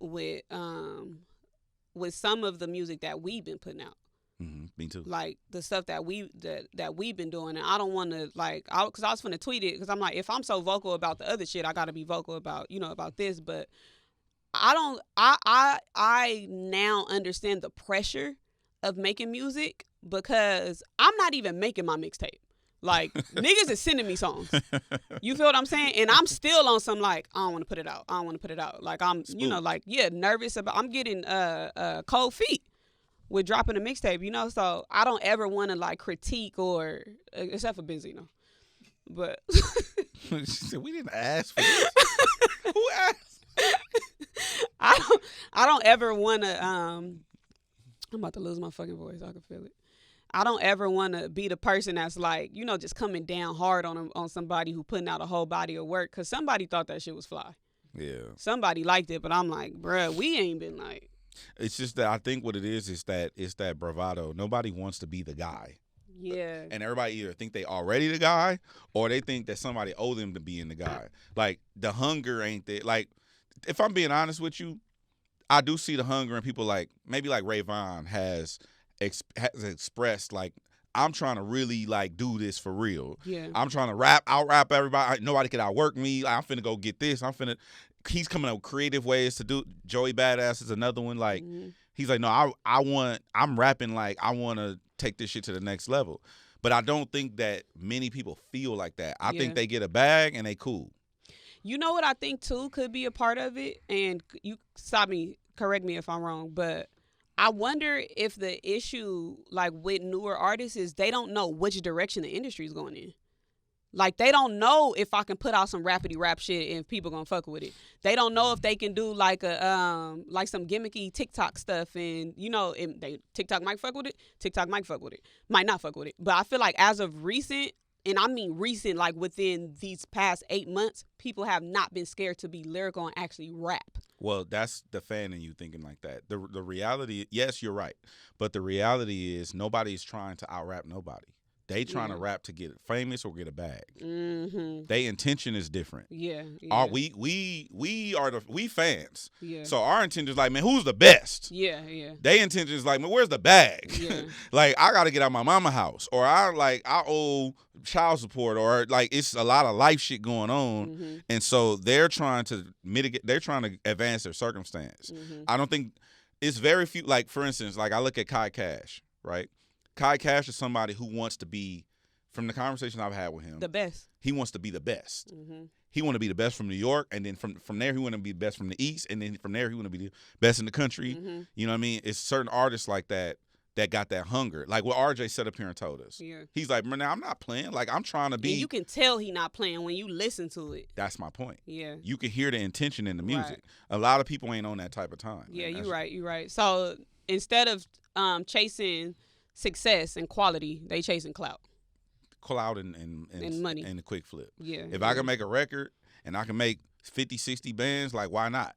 with some of the music that we've been putting out, me too. like the stuff that we've been doing. And I don't want to because I was finna tweet it because I'm like, if I'm so vocal about the other shit, I got to be vocal about about this. But I don't. I now understand the pressure of making music because I'm not even making my mixtape. Like, niggas is sending me songs. You feel what I'm saying? And I'm still on some, like, I don't want to put it out. I don't want to put it out. Like, I'm, nervous about, I'm getting cold feet with dropping a mixtape, So I don't ever want to, like, critique or, except for Benzino. But. She said, we didn't ask for this. Who asked? I don't ever want to, I'm about to lose my fucking voice. I can feel it. I don't ever want to be the person that's like, just coming down hard on somebody who putting out a whole body of work because somebody thought that shit was fly. Yeah. Somebody liked it, but I'm like, bruh, we ain't been like. It's just that I think what it is that bravado. Nobody wants to be the guy. Yeah. And everybody either think they already the guy or they think that somebody owe them to being the guy. Like, the hunger ain't there. Like, if I'm being honest with you, I do see the hunger in people like, maybe like Ray Vaughn has expressed, like, I'm trying to really, like, do this for real. Yeah. I'm trying to out-rap everybody. Nobody can outwork me. I'm finna go get this. He's coming up with creative ways to do. Joey Badass is another one. Like, he's like, no, I'm rapping like I want to take this shit to the next level. But I don't think that many people feel like that. I think they get a bag and they cool. You know what I think, too, could be a part of it? And you correct me if I'm wrong, but I wonder if the issue, like, with newer artists is they don't know which direction the industry is going in. Like, they don't know if I can put out some rapidy rap shit and if people gonna fuck with it. They don't know if they can do like a like some gimmicky TikTok stuff and TikTok might fuck with it. TikTok might fuck with it. Might not fuck with it. But I feel like as of recent, and I mean recent, like within these past 8 months, people have not been scared to be lyrical and actually rap. Well, that's the fan in you thinking like that. The reality, yes, you're right, but the reality is nobody's trying to out rap nobody. They trying to rap to get famous or get a bag. Mm-hmm. Their intention is different. Yeah. We fans. Yeah. So our intention is like, man, who's the best? Yeah. Their intention is like, man, where's the bag? Yeah. Like, I got to get out my mama house, or I owe child support, or like it's a lot of life shit going on, Mm-hmm. and so they're trying to mitigate. They're trying to advance their circumstance. Mm-hmm. I don't think it's very few. Like, for instance, like I look at Kai Cash, right? Kai Cash is somebody who wants to be, from the conversations I've had with him, The best. he wants to be the best. Mm-hmm. He want to be the best from New York, and then from there he want to be the best from the East, and then from there he want to be the best in the country. Mm-hmm. You know what I mean? It's certain artists like that got that hunger. Like what RJ said up here and told us. Yeah. He's like, man, I'm not playing. Like, I'm trying to be. And you can tell he not playing when you listen to it. That's my point. Yeah. You can hear the intention in the music. Right. A lot of people ain't on that type of time. Yeah, man. you're right. So instead of chasing success and quality, they chasing clout. Clout and money. And the quick flip. Yeah. If I can make a record and I can make 50, 60 bands, like, why not?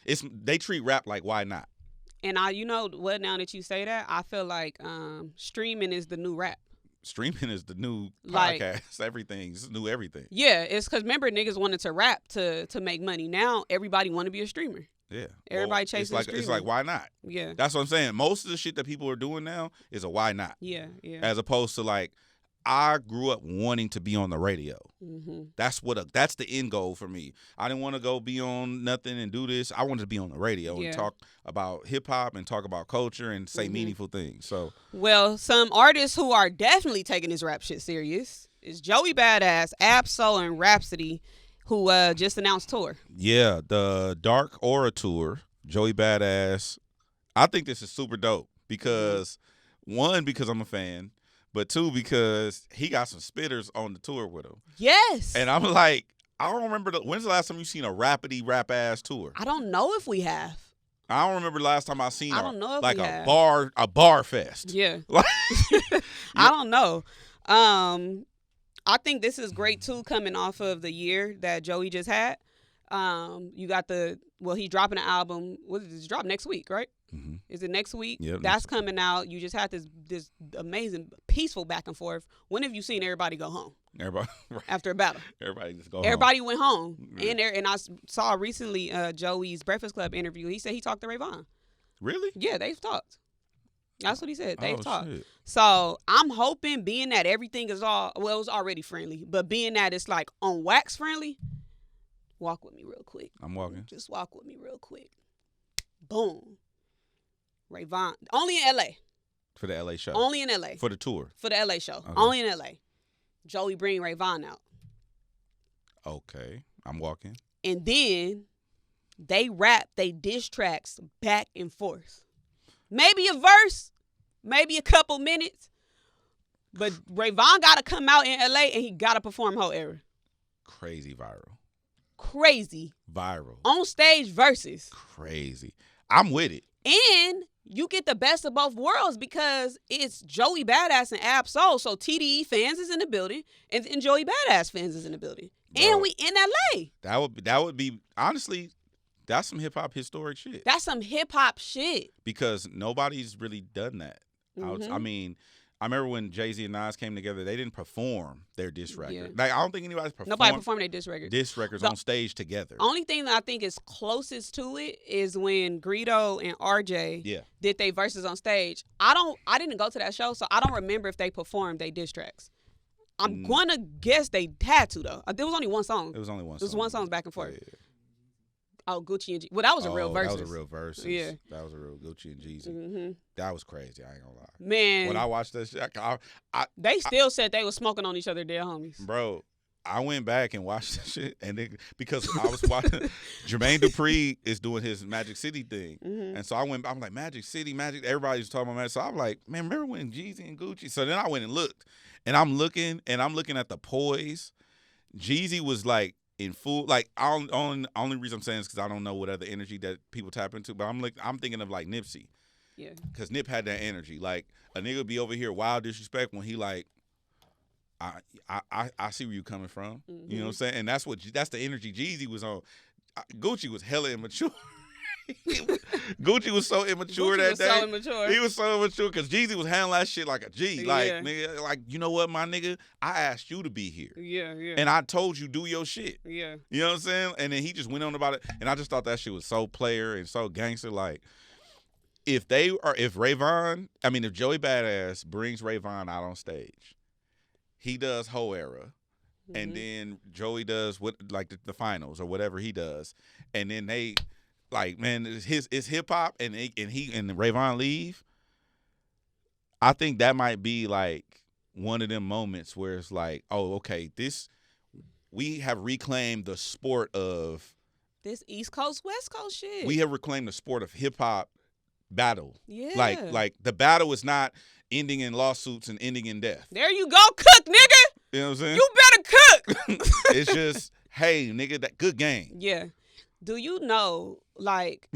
They treat rap like, why not? And you know what, now that you say that, I feel like streaming is the new rap. Streaming is the new Like- podcast. Everything's new everything. Yeah, it's because remember niggas wanted to rap to make money. Now everybody want to be a streamer. Yeah. Everybody it's chasing like streaming. It's like, why not? Yeah. That's what I'm saying. Most of the shit that people are doing now is a why not. Yeah. As opposed to like, I grew up wanting to be on the radio. Mm-hmm. That's the end goal for me. I didn't want to go be on nothing and do this. I wanted to be on the radio Yeah. and talk about hip hop and talk about culture and say Mhm. meaningful things. So Well, some artists who are definitely taking this rap shit serious is Joey Badass, Ab-Soul, and Rapsody, who just announced tour. yeah, the Dark Aura tour, Joey Badass. I think this is super dope because one, because I'm a fan, but two, because he got some spitters on the tour with him. Yes. And I'm like, I don't remember when's the last time you seen a rappity rap ass tour? I don't know if we have. I don't remember the last time I seen I don't know if like we a have. bar fest. Yeah. Like- I don't know. I think this is great too, coming off of the year that Joey just had. You got he's dropping an album. What is this? Drop next week, right? Mm-hmm. Is it next week? Yep, That's coming out. You just had this amazing, peaceful back and forth. When have you seen everybody go home Everybody, after a battle? everybody just go. Everybody went home. Right. And I saw recently Joey's Breakfast Club interview. He said he talked to Ray Vaughn. Really? Yeah, they've talked. That's what he said. They've talked. Shit. So I'm hoping, being that everything is it was already friendly, but being that it's like on wax friendly, walk with me real quick. I'm walking. Just walk with me real quick. Boom. Ray Vaughn. Only in LA. For the LA show. Only in LA. For the tour. For the LA show. Okay. Only in LA. Joey bring Ray Vaughn out. Okay. I'm walking. And then they rap they diss tracks back and forth. Maybe a verse, maybe a couple minutes. But Ray Vaughn got to come out in LA and he got to perform whole era. Crazy viral. Crazy. Viral. On stage versus. Crazy. I'm with it. And you get the best of both worlds because it's Joey Badass and Ab-Soul. So TDE fans is in the building and Joey Badass fans is in the building. Bro, and we in LA. That would be honestly, that's some hip hop historic shit. That's some hip hop shit. Because nobody's really done that. Mhm. I mean, I remember when Jay-Z and Nas came together, they didn't perform their diss record. Yeah. Like, I don't think anybody's performed Nobody performed their diss record. diss records The on stage together. Only thing that I think is closest to it is when Greedo and RJ Yeah. did their verses on stage. I didn't go to that show, so I don't remember if they performed their diss tracks. I'm gonna guess they had to though. There was only one song. It was only one song. There was one song back and forth. Yeah. Oh, Gucci and G. Well, that was a real verse. That was a real verse. Yeah. That was a real Gucci and Jeezy. Mm-hmm. That was crazy. I ain't gonna lie. Man, When I watched that shit, they still said they was smoking on each other, dead homies. bro, I went back and watched that shit, and then because I was watching, Jermaine Dupri is doing his Magic City thing, Mm-hmm. and so I'm like, Magic City, Magic. Everybody's talking about Magic. So I'm like, man, remember when Jeezy and Gucci? So then I went and looked, and I'm looking at the poise. Jeezy was like in full, like only reason I'm saying is because I don't know what other energy that people tap into, but I'm thinking of like Nipsey. Yeah. Because Nip had that energy. Like, a nigga be over here wild disrespect when he like, I see where you're coming from. Mm-hmm. You know what I'm saying? And that's the energy Jeezy was on. Gucci was hella immature. Gucci was so immature Gucci that was day. so immature. He was so immature because Jeezy was handling that shit like a G. Like, Yeah. nigga, like, you know what, my nigga? I asked you to be here. Yeah. And I told you do your shit. Yeah. You know what I'm saying? And then he just went on about it. And I just thought that shit was so player and so gangster. Like, if Joey Badass brings Rayvon out on stage, he does whole era. And then Joey does the finals or whatever he does. And then they like, man, it's hip hop and he and Rayvon leave. I think that might be like one of them moments where it's like, oh, okay, we have reclaimed the sport of this East Coast, West Coast shit. We have reclaimed the sport of hip hop battle. Yeah. Like the battle is not ending in lawsuits and ending in death. There you go, cook, nigga. You know what I'm saying? You better cook. It's just, hey, nigga, that good game. Yeah. Do you know, like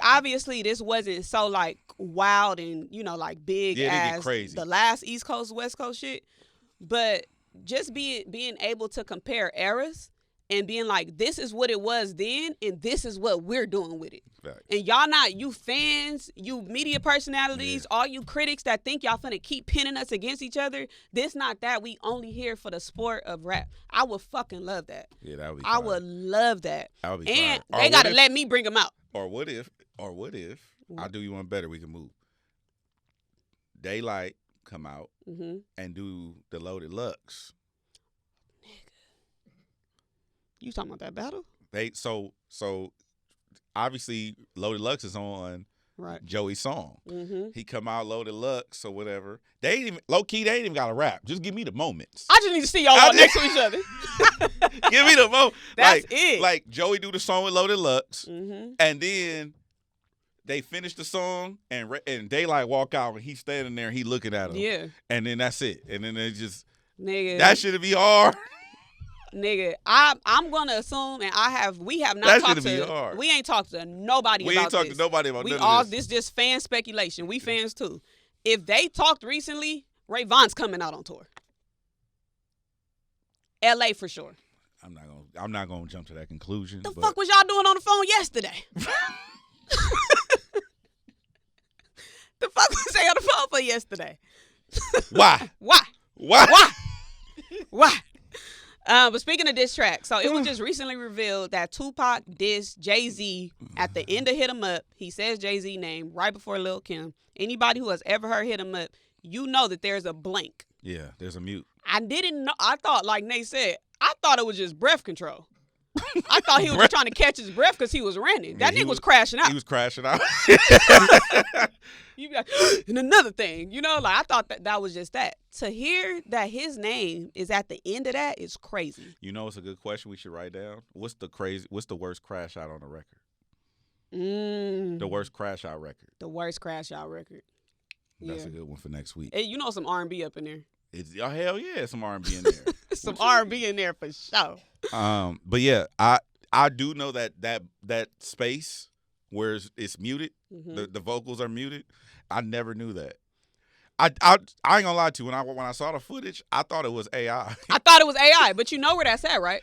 obviously this wasn't so like wild and like big get as crazy. The last East Coast West Coast shit, but just being able to compare eras and being like, this is what it was then and this is what we're doing with it. Fact. And y'all not, you fans, you media personalities, all you critics that think y'all finna keep pinning us against each other, this not that. We only here for the sport of rap. I would fucking love that. Yeah, that would be I fire. would love that. That would be and fire. they gotta let me bring them out. Or what if I'll do you one better, we can move. Daylight come out and do the Loaded Lux. You talking about that battle? So obviously Loaded Lux is on Joey's song. He come out Loaded Lux or whatever. They ain't even low key. They ain't even got to rap. Just give me the moments. I just need to see y'all next to each other. Give me the moment. That's it. Like Joey do the song with Loaded Lux, and then they finish the song and Daylight walk out and he's standing there and he looking at him. Yeah. And then that's it. And then they just nigga. That should be hard. Nigga, I'm gonna assume, and we have not talked to. We ain't talked to nobody. We about ain't talked this. to nobody about. We none all of this just fan speculation. We fans too. If they talked recently, Rayvon's coming out on tour. LA for sure. I'm not gonna jump to that conclusion. The fuck was y'all doing on the phone yesterday? The fuck was they on the phone for yesterday? Why? Why? But speaking of diss tracks, so it was just recently revealed that Tupac dissed Jay-Z at the end of Hit 'Em Up. He says Jay-Z name right before Lil' Kim. Anybody who has ever heard Hit 'Em Up, you know that there's a blank. Yeah, there's a mute. I didn't know. I thought, like Nate said, I thought it was just breath control. I thought he was just trying to catch his breath because he was ranting. That nigga was crashing out. He was crashing out. You be like, and another thing, like I thought that was just that. To hear that his name is at the end of that is crazy. You know, it's a good question we should write down. What's the worst crash out on the record? The worst crash out record. The worst crash out record. That's a good one for next week. Hey, some R&B up in there. Hell yeah, some R&B in there. Some R&B in there for sure. But yeah, I do know that space where it's muted, the vocals are muted. I never knew that. I ain't gonna lie to you. When I saw the footage, I thought it was AI. I thought it was AI, but you know where that's at, right?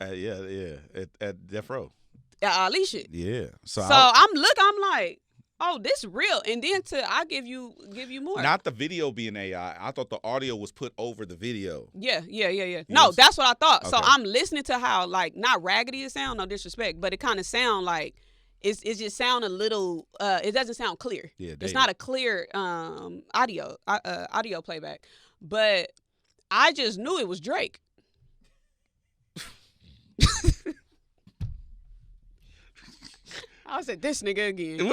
Yeah, at Death Row. Ali shit. Yeah. So I'm like, oh, this real. And then I give you more. Not the video being AI. I thought the audio was put over the video. Yeah. No, that's what I thought. Okay. So I'm listening to how, like, not raggedy it sound, no disrespect, but it kind of sound like it just sound a little. It doesn't sound clear. Yeah, it's not a clear audio playback. But I just knew it was Drake. I said, this nigga again.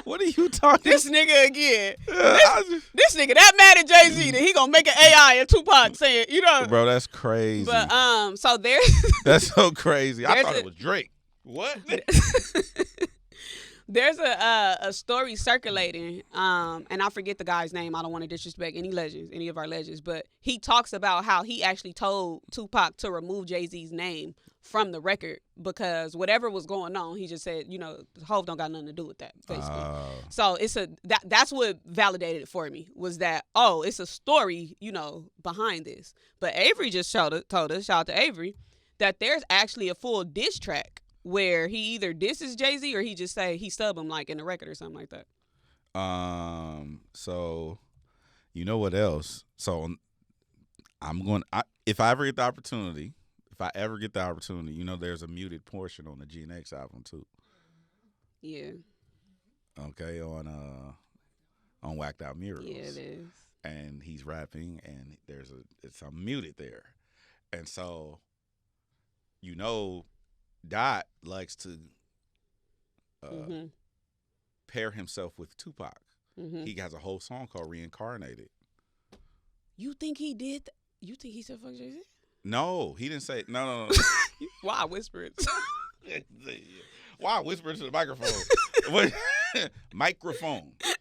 What are you talking? This nigga again. This nigga that mad at Jay-Z that he gonna make an AI and Tupac saying, Bro, that's crazy. But so there's that's so crazy. I thought it was Drake. What? There's a story circulating, and I forget the guy's name. I don't want to disrespect any of our legends, but he talks about how he actually told Tupac to remove Jay-Z's name from the record because whatever was going on, he just said, Hov don't got nothing to do with that, basically. So that's what validated it for me, was that, it's a story, behind this. But Avery just told us, shout out to Avery, that there's actually a full diss track where he either disses Jay-Z or he just say he sub him like in the record or something like that. So you know what else? So if I ever get the opportunity, there's a muted portion on the GNX album too. Yeah. Okay, on Whacked Out Murals. Yeah, it is. And he's rapping, and it's muted there, and so, Dot likes to pair himself with Tupac. Mm-hmm. He has a whole song called Reincarnated. You think he did? You think he said fuck Jay-Z? No, he didn't say no. Why whisper it? Why whisper it to the microphone? What? Microphone. Do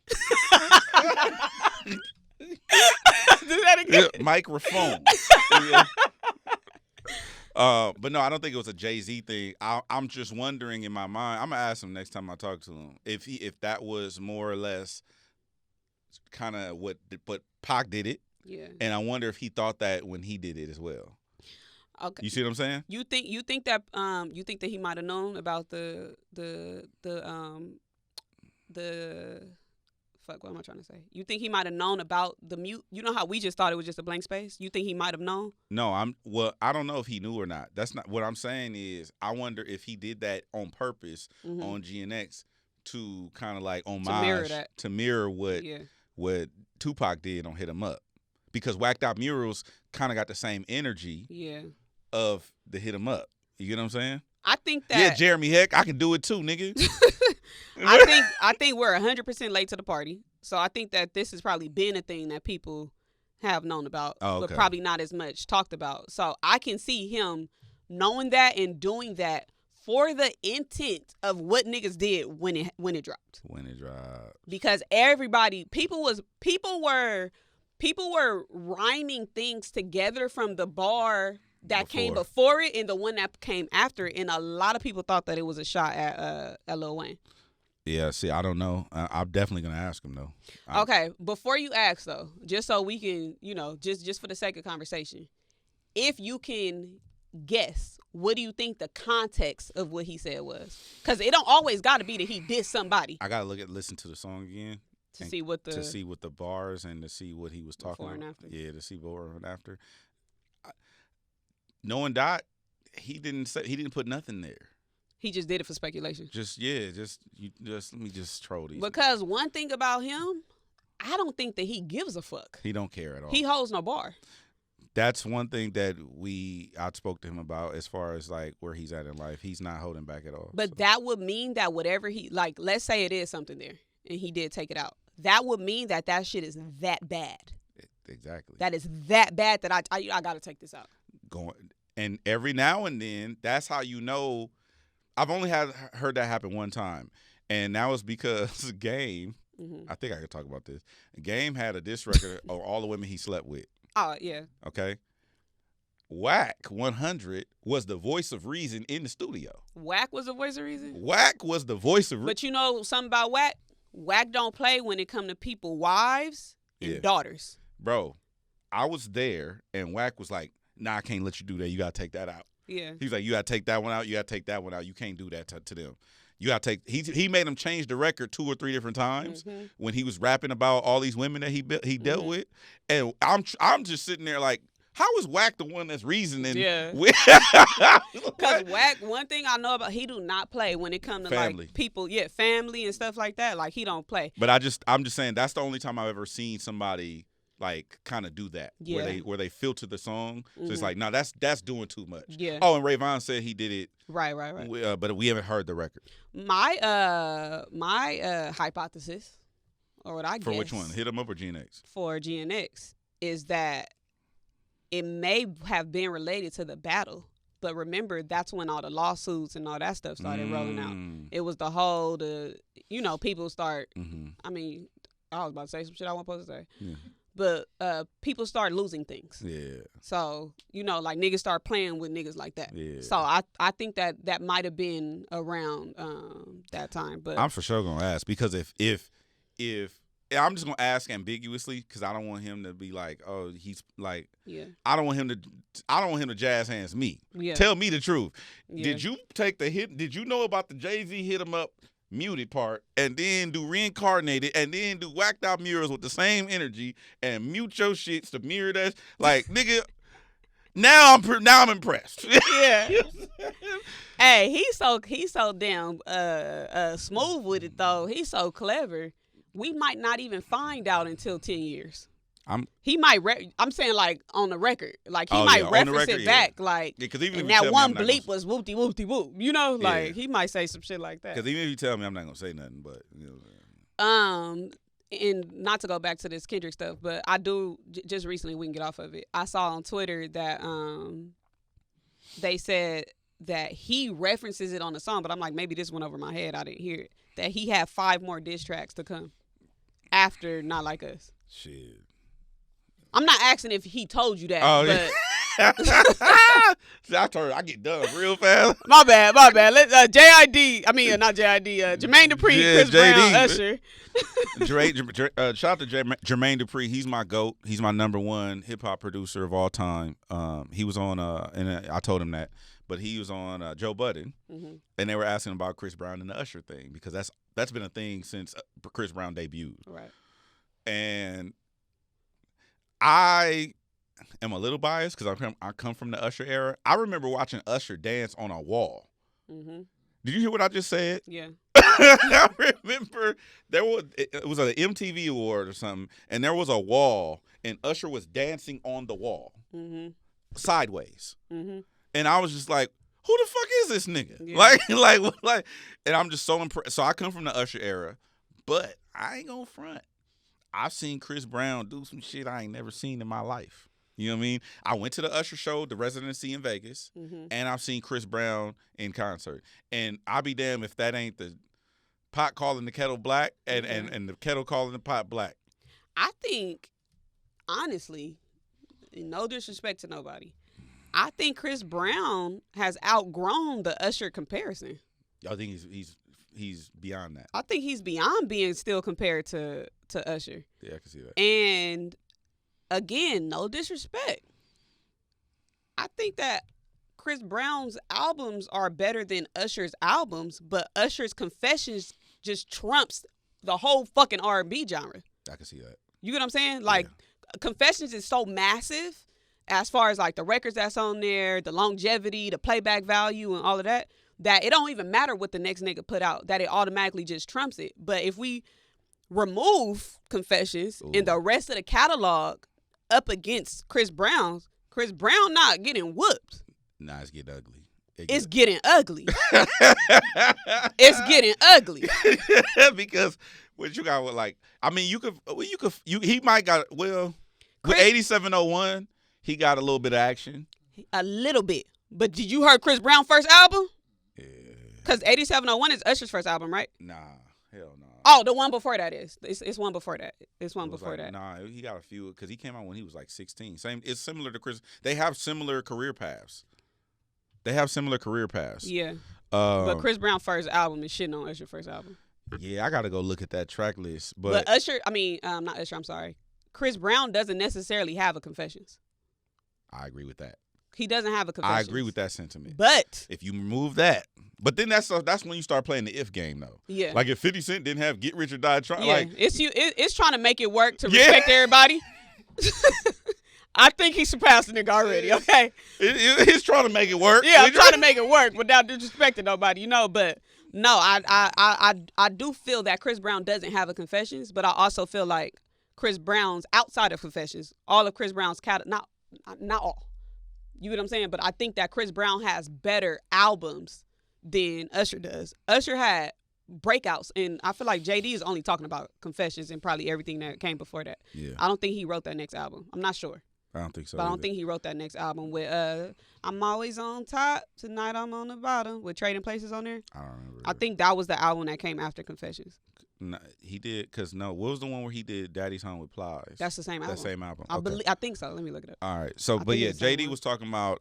that again. Yeah, microphone. Yeah. But no, I don't think it was a Jay-Z thing. I'm just wondering in my mind. I'm gonna ask him next time I talk to him if that was more or less kind of but Pac did it. Yeah. And I wonder if he thought that when he did it as well. Okay. You see what I'm saying? You think that he might have known about the fuck, what am I trying to say? You think he might have known about the mute? You know how we just thought it was just a blank space? You think he might have known? No, I don't know if he knew or not. That's not what I'm saying. Is I wonder if he did that on purpose on GNX to kind of like homage to mirror what Tupac did on Hit 'Em Up, because Whacked Out Murals kind of got the same energy of the Hit 'Em Up. You get what I'm saying? I think that Jeremy Heck, I can do it too, nigga. I think we're 100% late to the party. So I think that this has probably been a thing that people have known about, but probably not as much talked about. So I can see him knowing that and doing that for the intent of what niggas did when it dropped. When it dropped. Because people were rhyming things together from the bar that came before it and the one that came after it, and a lot of people thought that it was a shot at Lil Wayne. Yeah, see, I don't know. I'm definitely gonna ask him though. Okay, before you ask though, just so we can, just for the sake of conversation, if you can guess, what do you think the context of what he said was? Because it don't always got to be that he did somebody. I gotta listen to the song again to see what the bars and to see what he was talking before about. And after. Yeah, to see before and after. Knowing Dot, he didn't put nothing there. He just did it for speculation. Just let me just troll these. Because one thing about him, I don't think that he gives a fuck. He don't care at all. He holds no bar. That's one thing that I spoke to him about as far as like where he's at in life. He's not holding back at all. But that would mean that whatever let's say it is something there and he did take it out. That would mean that shit is that bad. Exactly. That is that bad that I got to take this out. And every now and then, that's how you know. I've only heard that happen one time, and that was because Game. Mm-hmm. I think I could talk about this. Game had a diss record of all the women he slept with. Oh yeah. Okay. Wack 100 was the voice of reason in the studio. Wack was the voice of reason. Wack was the voice of reason. But you know something about Wack? Wack don't play when it come to people, wives and daughters. Bro, I was there, and Wack was like, "Nah, I can't let you do that. You gotta take that out." Yeah. He's like, "You gotta take that one out. You gotta take that one out. You can't do that to them. You gotta take." He made him change the record 2 or 3 different times when he was rapping about all these women that he dealt with, and I'm just sitting there like, how is Wack the one that's reasoning? Yeah. Because Wack, one thing I know about, he do not play when it comes to family. Like people, family and stuff like that. Like he don't play. But I'm just saying that's the only time I've ever seen somebody like kind of do that where they filter the song. So it's like, no, that's doing too much. Yeah. Oh, and Rayvon said he did it. Right. But we haven't heard the record. My hypothesis, or what I guess for which one, Hit 'Em Up or GNX? For GNX is that it may have been related to the battle But remember, that's when all the lawsuits and all that stuff started rolling out. It was the whole, people start, I mean, I was about to say some shit I wasn't supposed to say. Yeah. But people start losing things. Yeah. So, like niggas start playing with niggas like that. Yeah. So I think that might have been around that time. But I'm for sure going to ask, because if I'm just going to ask ambiguously, because I don't want him to be like, oh, he's like, I don't want him to jazz hands me. Yeah. Tell me the truth. Yeah. Did you take the hit? Did you know about the Jay-Z hit him up muted part, and then do reincarnated, and then do whacked out murals with the same energy, and mute your shits to mirror that? Like, nigga, now I'm impressed. Yeah. Hey, he's so damn smooth with it though. He's so clever. We might not even find out until 10 years. I'm saying, like, on the record. Like, he might reference it back. Like, because even and that one bleep was whoopty whoopty whoop. Like, he might say some shit like that. Because even if you tell me, I'm not going to say nothing, but, And not to go back to this Kendrick stuff, but I do, just recently, we can get off of it. I saw on Twitter that they said that he references it on the song, but I'm like, maybe this went over my head. I didn't hear it. That he had 5 more diss tracks to come after Not Like Us. Shit. I'm not asking if he told you that, but... I get done real fast. My bad. J.I.D. I mean, not J.I.D. Jermaine Dupri, Chris Brown, Usher. Shout out to Jermaine Dupri. He's my GOAT. He's my #1 hip-hop producer of all time. He was on, and I told him that, but he was on Joe Budden, and they were asking about Chris Brown and the Usher thing, because that's been a thing since Chris Brown debuted. Right. And I am a little biased because I come from the Usher era. I remember watching Usher dance on a wall. Mm-hmm. Did you hear what I just said? Yeah. I remember it was an MTV award or something, and there was a wall, and Usher was dancing on the wall, sideways. Mm-hmm. And I was just like, who the fuck is this nigga? Yeah. Like, and I'm just so impressed. So I come from the Usher era, but I ain't gonna front. I've seen Chris Brown do some shit I ain't never seen in my life. You know what I mean? I went to the Usher show, the residency in Vegas, and I've seen Chris Brown in concert. And I'll be damned if that ain't the pot calling the kettle black and the kettle calling the pot black. I think, honestly, no disrespect to nobody, I think Chris Brown has outgrown the Usher comparison. I think he's beyond that. I think he's beyond being still compared to Usher. Yeah, I can see that. And again, no disrespect, I think that Chris Brown's albums are better than Usher's albums, but Usher's Confessions just trumps the whole fucking R&B genre. I can see that. You get what I'm saying? Like, Confessions is so massive as far as like the records that's on there, the longevity, the playback value, and all of that, that it don't even matter what the next nigga put out, that it automatically just trumps it. But if we remove Confessions and the rest of the catalog up against Chris Brown not getting whooped. Nah, it's getting ugly. It's getting ugly. It's getting ugly. Because what you got with, like, I mean, he might got, well, with 8701, he got a little bit of action. A little bit. But did you hear Chris Brown's first album? Yeah. Because 8701 is Usher's first album, right? Nah, hell no. Oh, the one before that is. It's one before that. It's one before that. Nah, he got a few, because he came out when he was like 16. It's similar to Chris. They have similar career paths. Yeah. But Chris Brown's first album is shitting on Usher's first album. Yeah, I got to go look at that track list. But Usher, not Usher, I'm sorry. Chris Brown doesn't necessarily have a Confessions. I agree with that. He doesn't have a Confessions. I agree with that sentiment. But if you remove that, but then that's when you start playing the if game, though. Yeah. Like if 50 Cent didn't have Get Rich or Die Trying. Yeah. Like, it's trying to make it work to respect everybody. I think he surpassed the nigga already, okay? He's trying to make it work. Yeah, I'm trying to make it work without disrespecting nobody, But no, I do feel that Chris Brown doesn't have a Confessions, but I also feel like Chris Brown's outside of Confessions, all of Chris Brown's not all. You get what I'm saying? But I think that Chris Brown has better albums than Usher does. Usher had breakouts, and I feel like JD is only talking about Confessions and probably everything that came before that. Yeah. I don't think he wrote that next album. I'm not sure. I don't think so. But I don't either. think he wrote that next album with I'm Always on Top, Tonight I'm on the Bottom with Trading Places on there. I don't remember. I think that was the album that came after Confessions. No, he did what was the one where he did Daddy's Home with Plies? That's the same album. That same album. I think so. Let me look it up. All right. So, I but think yeah, it's the same JD one. was talking about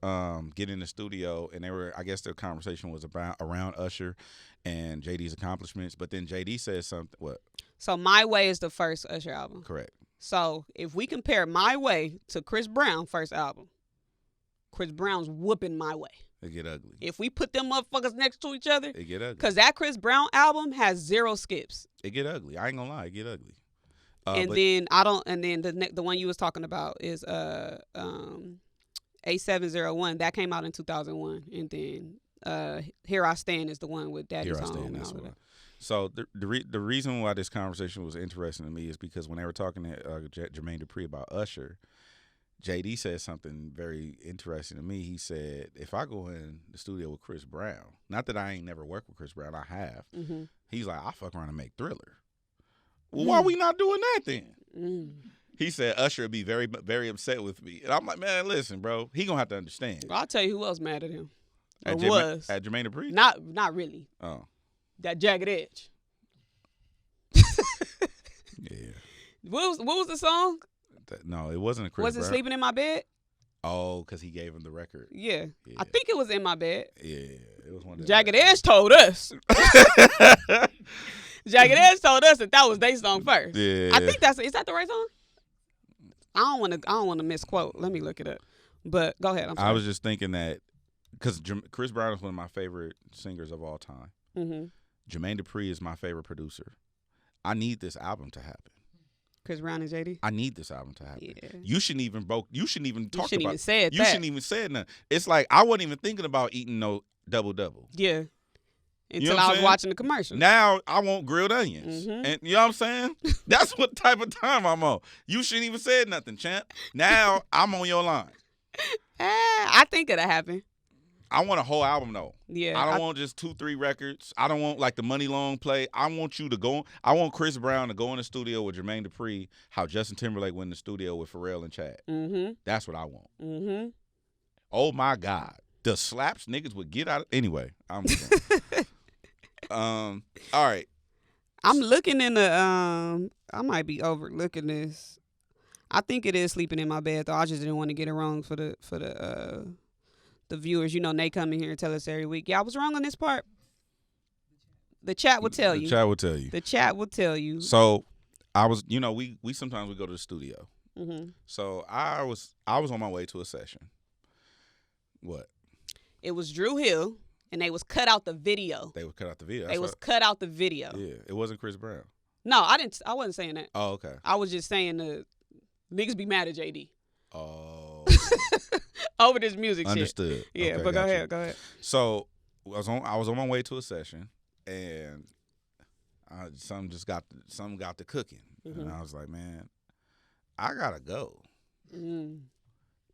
getting in the studio, and I guess the conversation was around Usher and JD's accomplishments. But then JD said something. What? So My Way is the first Usher album. Correct. So if we compare My Way to Chris Brown's first album, Chris Brown's whooping My Way. It get ugly. If we put them motherfuckers next to each other, It get ugly. because that Chris Brown album has 0 skips. It get ugly. I ain't gonna lie. It get ugly. And then the one you was talking about is A701. That came out in 2001. And then Here I Stand is the one with Daddy's Here I Home. Stand. And That's all of one. that. So the reason why this conversation was interesting to me is because when they were talking to Jermaine Dupri about Usher, JD said something very interesting to me. He said, if I go in the studio with Chris Brown, not that I ain't never worked with Chris Brown, I have. Mm-hmm. He's like, I fuck around and make Thriller. Well, why we not doing that then? Mm. He said Usher would be very, very upset with me. And I'm like, man, listen, bro, he gonna have to understand. I'll tell you who else mad at him. At Jermaine Dupri? Not really. Oh. That Jagged Edge. Yeah. What was the song? No, it wasn't a Chris Was it Brown. Sleeping in My Bed? Oh, because he gave him the record. Yeah. Yeah. I think it was In My Bed. Yeah, it was one of them. Jagged Edge told us. Jagged Edge told us that was their song first. Yeah. I think is that the right song? I don't want to misquote. Let me look it up. But go ahead. I'm sorry. I was just thinking that because Chris Brown is one of my favorite singers of all time. Mm-hmm. Jermaine Dupri is my favorite producer. I need this album to happen. Chris Brown and JD. I need this album to happen. Yeah. You shouldn't even talk You shouldn't about. even say it. You shouldn't even say nothing. It's like I wasn't even thinking about eating no double. Yeah. Until know what I I'm was saying? watching the commercial. Now I want grilled onions, Mhm. and you know what I'm saying? That's what type of time I'm on. You shouldn't even say nothing, champ. Now I'm on your line. I think it'll happen. I want a whole album though. Yeah. I don't want just 2-3 records. I don't want like the Money Long play. I want you to go. I want Chris Brown to go in the studio with Jermaine Dupri. How Justin Timberlake went in the studio with Pharrell and Chad. Mm-hmm. That's what I want. Mm-hmm. Oh my God, the slaps niggas would get out. Anyway, I'm. All right. I'm looking in the I might be overlooking this. I think it is Sleeping in My Bed though. I just didn't want to get it wrong for the viewers. You know, they come in here and tell us every week. Yeah, I was wrong on this part. The chat will tell you. The chat will tell you. The chat will tell you. So I was, we sometimes we go to the studio. Mm-hmm. So I was on my way to a session. What? It was Drew Hill, and they was cut out the video. They would cut out the video. They was cut out the video. Yeah, it wasn't Chris Brown. No, I wasn't saying that. Oh, okay. I was just saying the niggas be mad at JD Oh, over this music understood. shit. Yeah, Okay, but go got you. ahead. So I was on my way to a session, and something got to cooking, and I was like, man, I gotta go. Mm.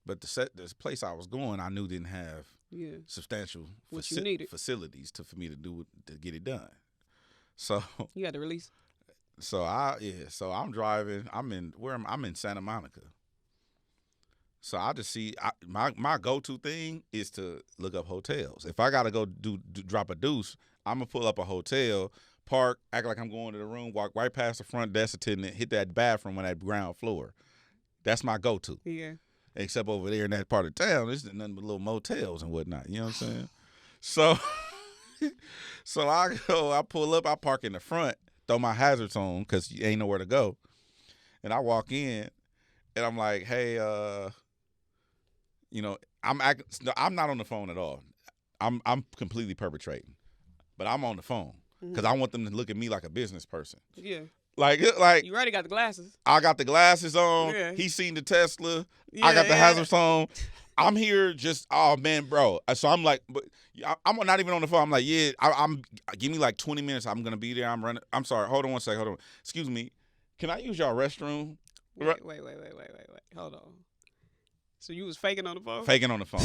But this place I was going, I knew didn't have Yeah. substantial What you needed. facilities for me to get it done. So You had to release. so I'm driving. I'm in Santa Monica. So I just see my go-to thing is to look up hotels. If I gotta go drop a deuce, I'm gonna pull up a hotel, park, act like I'm going to the room, walk right past the front desk attendant, hit that bathroom on that ground floor. That's my go-to. Yeah. Except over there in that part of town, there's nothing but little motels and whatnot. You know what I'm saying? So, I pull up, I park in the front, throw my hazards on because you ain't nowhere to go, and I walk in, and I'm like, hey, I'm not on the phone at all. I'm completely perpetrating, but I'm on the phone because I want them to look at me like a business person. Yeah. Like You already got the glasses. I got the glasses on. Yeah. He seen the Tesla. Yeah, I got the yeah. hazards on. I'm here just, oh man, bro. So I'm like, but I'm not even on the phone. I'm like, yeah, I'm give me like 20 minutes. I'm gonna be there. I'm running. I'm sorry. Hold on one second. Hold on. Excuse me. Can I use y'all restroom? Wait. Hold on. So you was faking on the phone? Faking on the phone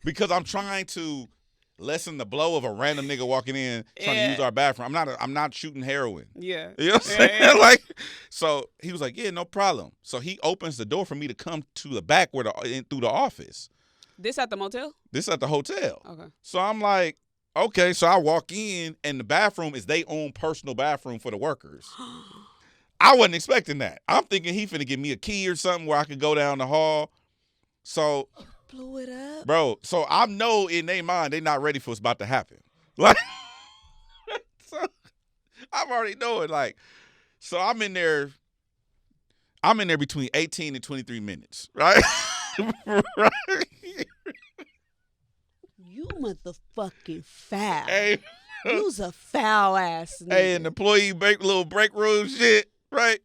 because I'm trying to lessen the blow of a random nigga walking in trying to use our bathroom. I'm not shooting heroin. Yeah. You know what I'm saying? Like, so he was like, yeah, no problem. So he opens the door for me to come to the back through the office. This at the motel? This at the hotel. Okay. So I'm like, okay. So I walk in, and the bathroom is their own personal bathroom for the workers. I wasn't expecting that. I'm thinking he finna give me a key or something where I could go down the hall. So blew it up. Bro, so I know in their mind they not ready for what's about to happen. Like, so I'm already knowing, like, so I'm in there between 18 and 23 minutes, right? Right? You motherfucking foul. Hey, You's a foul ass nigga. hey, and employee little break room shit, right?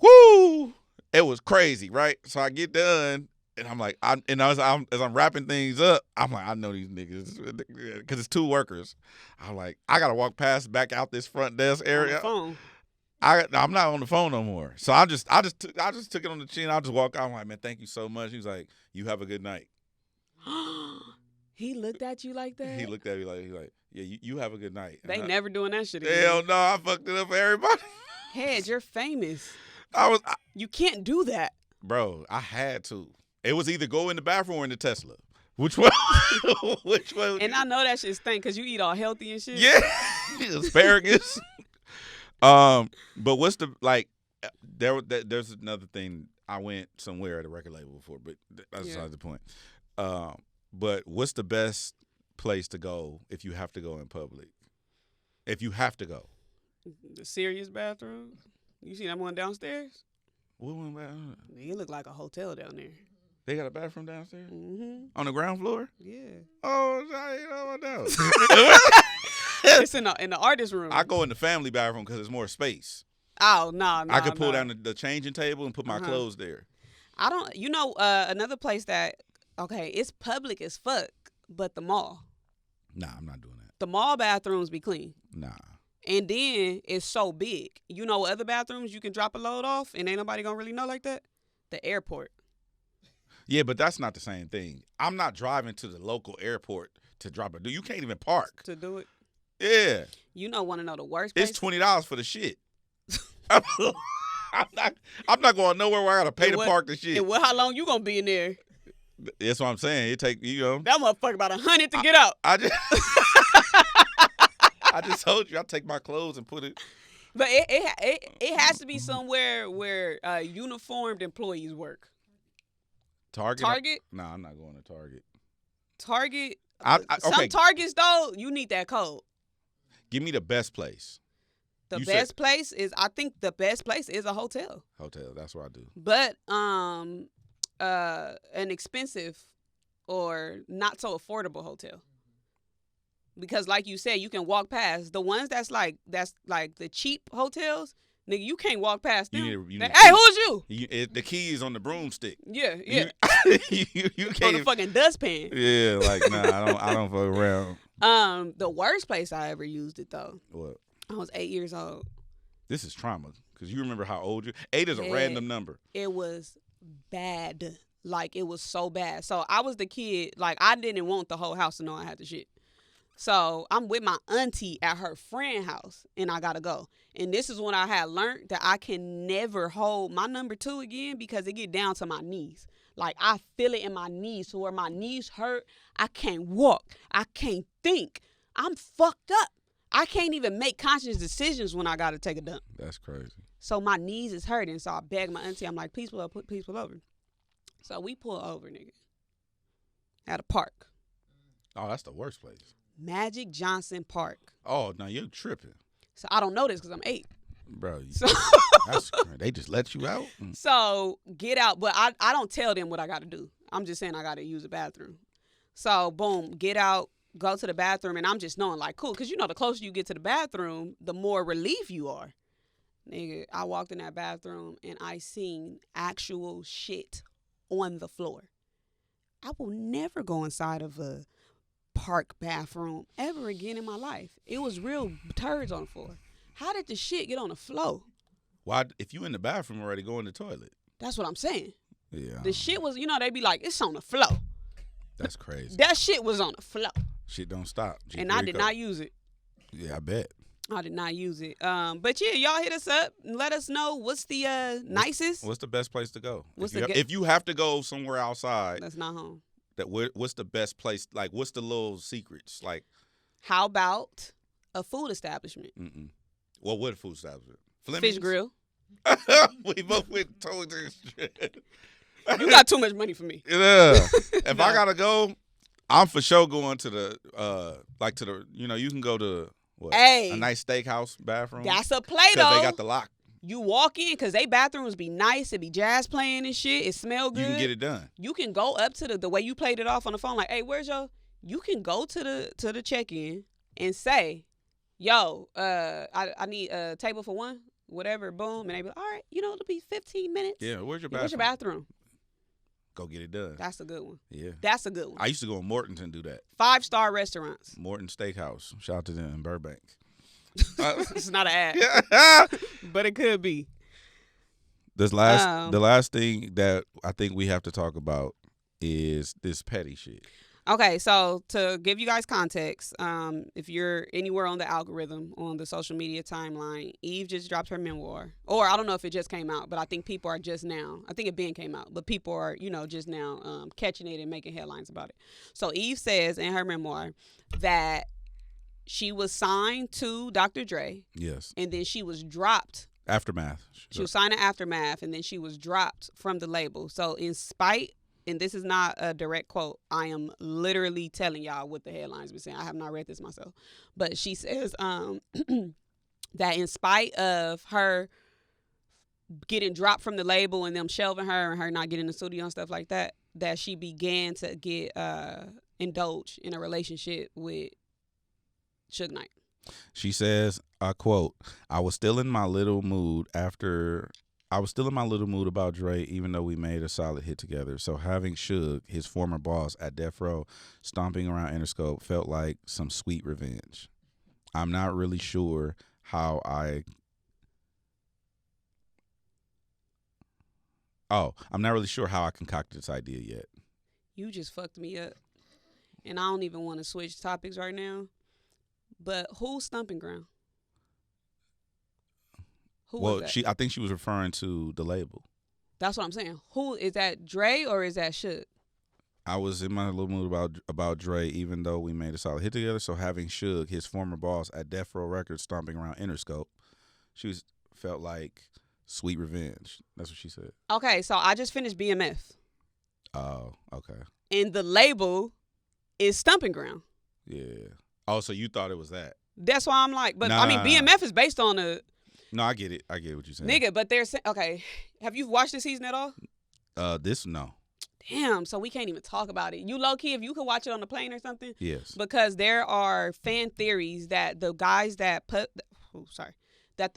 Woo! It was crazy, right? So I get done. And I'm like, as I'm wrapping things up, I'm like, I know these niggas because it's two workers. I'm like, I gotta walk back out this front desk area. On the phone. I'm not on the phone no more. So I just took it on the chin. I'll just walk out. I'm like, man, thank you so much. He was like, you have a good night. He looked at you like that? He looked at me like, yeah, you have a good night. They never doing that shit again. Hell no, I fucked it up for everybody. Hed, you're famous. You can't do that. Bro, I had to. It was either go in the bathroom or in the Tesla. Which one? Which one? And I know that shit stink because you eat all healthy and shit. Yeah, asparagus. But what's the like? There's another thing. I went somewhere at a record label before, but that's beside the point. But what's the best place to go if you have to go in public? If you have to go, the serious bathroom. You see that one downstairs? What one bathroom? It look like a hotel down there. They got a bathroom downstairs? Mm-hmm. On the ground floor? Yeah. Oh, I didn't know about that. It's in the artist room. I go in the family bathroom because there's more space. Oh, no. I could pull down the changing table and put my clothes there. I don't, another place that, okay, it's public as fuck, but the mall. Nah, I'm not doing that. The mall bathrooms be clean. Nah. And then it's so big. You know what other bathrooms you can drop a load off and ain't nobody gonna really know like that? The airport. Yeah, but that's not the same thing. I'm not driving to the local airport to drop it. You can't even park. To do it? Yeah. You want to know the worst place? It's $20 for the shit. I'm not going nowhere where I got to pay to park the shit. And how long you going to be in there? That's what I'm saying. It take, That motherfucker about 100 to get out. I just told you, I take my clothes and put it. But it has to be somewhere where uniformed employees work. Target? Target? Nah, I'm not going to Target. Target? Okay. Some Targets, though, you need that code. Give me the best place. I think the best place is a hotel. Hotel, that's what I do. But an expensive or not so affordable hotel. Because like you said, you can walk past. The ones that's like the cheap hotels, nigga, you can't walk past them. Hey, who's you? The key is on the broomstick. Yeah. You can't on the fucking dustpan. Yeah, like nah, I don't fuck around. The worst place I ever used it though. What? I was 8 years old. This is trauma because you remember how old you. 8 is a random number. It was bad. Like it was so bad. So I was the kid. Like I didn't want the whole house to know I had the shit. So I'm with my auntie at her friend's house, and I gotta go. And this is when I had learned that I can never hold my number 2 again because it get down to my knees. Like I feel it in my knees, so where my knees hurt, I can't walk, I can't think. I'm fucked up. I can't even make conscious decisions when I gotta take a dump. That's crazy. So my knees is hurting. So I begged my auntie. I'm like, please pull over. So we pull over, nigga, at a park. Oh, that's the worst place. Magic Johnson Park. Oh, no, you're tripping. So I don't know this because I'm 8. Bro, so that's they just let you out? So get out. But I don't tell them what I got to do. I'm just saying I got to use the bathroom. So boom, get out, go to the bathroom. And I'm just knowing like, cool. Because the closer you get to the bathroom, the more relief you are. Nigga, I walked in that bathroom and I seen actual shit on the floor. I will never go inside of a park bathroom ever again in my life. It was real turds on the floor. How did the shit get on the floor? Why? If you in the bathroom already, go in the toilet. That's what I'm saying. Yeah. The shit was, they be like, it's on the floor. That's crazy. That shit was on the floor. Shit don't stop. And I did not use it. Yeah, I bet. I did not use it. But yeah, y'all hit us up and let us know what's the nicest. What's the best place to go? What's if you have to go somewhere outside, that's not home. What's the best place? Like, what's the little secrets? Like, how about a food establishment? Well, what food establishment? Fish grill. We both went totally different. You got too much money for me. Yeah. If I gotta go, I'm for sure going to the you can go to a nice steakhouse bathroom. That's a play though. Because they got the lock. You walk in because they bathrooms be nice. It be jazz playing and shit. It smell good. You can get it done. You can go up to the way you played it off on the phone. Like, hey, where's your? You can go to the check-in and say, yo, I need a table for one, whatever. Boom, and they be like, all right, it'll be 15 minutes. Yeah, where's your bathroom? Where's your bathroom? Go get it done. That's a good one. Yeah. That's a good one. I used to go in Morton's and do that. 5-star restaurants. Morton Steakhouse. Shout out to them in Burbank. It's not an ad. But it could be. The last thing that I think we have to talk about is this petty shit. Okay, so to give you guys context, if you're anywhere on the algorithm, on the social media timeline, Eve just dropped her memoir. Or I don't know if it just came out, but I think people are just now, I think it been came out, but people are, just now catching it and making headlines about it. So Eve says in her memoir that she was signed to Dr. Dre. Yes. And then she was dropped. Aftermath. She was signed to Aftermath, and then she was dropped from the label. So in spite, and this is not a direct quote, I am literally telling y'all what the headlines been saying. I have not read this myself. But she says that in spite of her getting dropped from the label and them shelving her and her not getting in the studio and stuff like that, that she began to get indulged in a relationship with Suge Knight. She says, I quote, I was still in my little mood about Dre, even though we made a solid hit together. So having Suge, his former boss at Death Row, stomping around Interscope felt like some sweet revenge. I'm not really sure how I concocted this idea yet. You just fucked me up. And I don't even want to switch topics right now. But who's Stomping Ground? Who was that? I think she was referring to the label. That's what I'm saying. Who is that? Dre or is that Suge? I was in my little mood about Dre, even though we made a solid hit together. So having Suge, his former boss at Death Row Records, stomping around Interscope, felt like sweet revenge. That's what she said. Okay, so I just finished BMF. Oh, okay. And the label is Stomping Ground. Yeah. Oh, so you thought it was that? That's why I'm like, but I mean, BMF is based on a. No, I get it. I get what you're saying. Nigga, but they're saying, okay, have you watched this season at all? No. Damn, so we can't even talk about it. You low key, if you could watch it on the plane or something. Yes. Because there are fan theories that the guys that the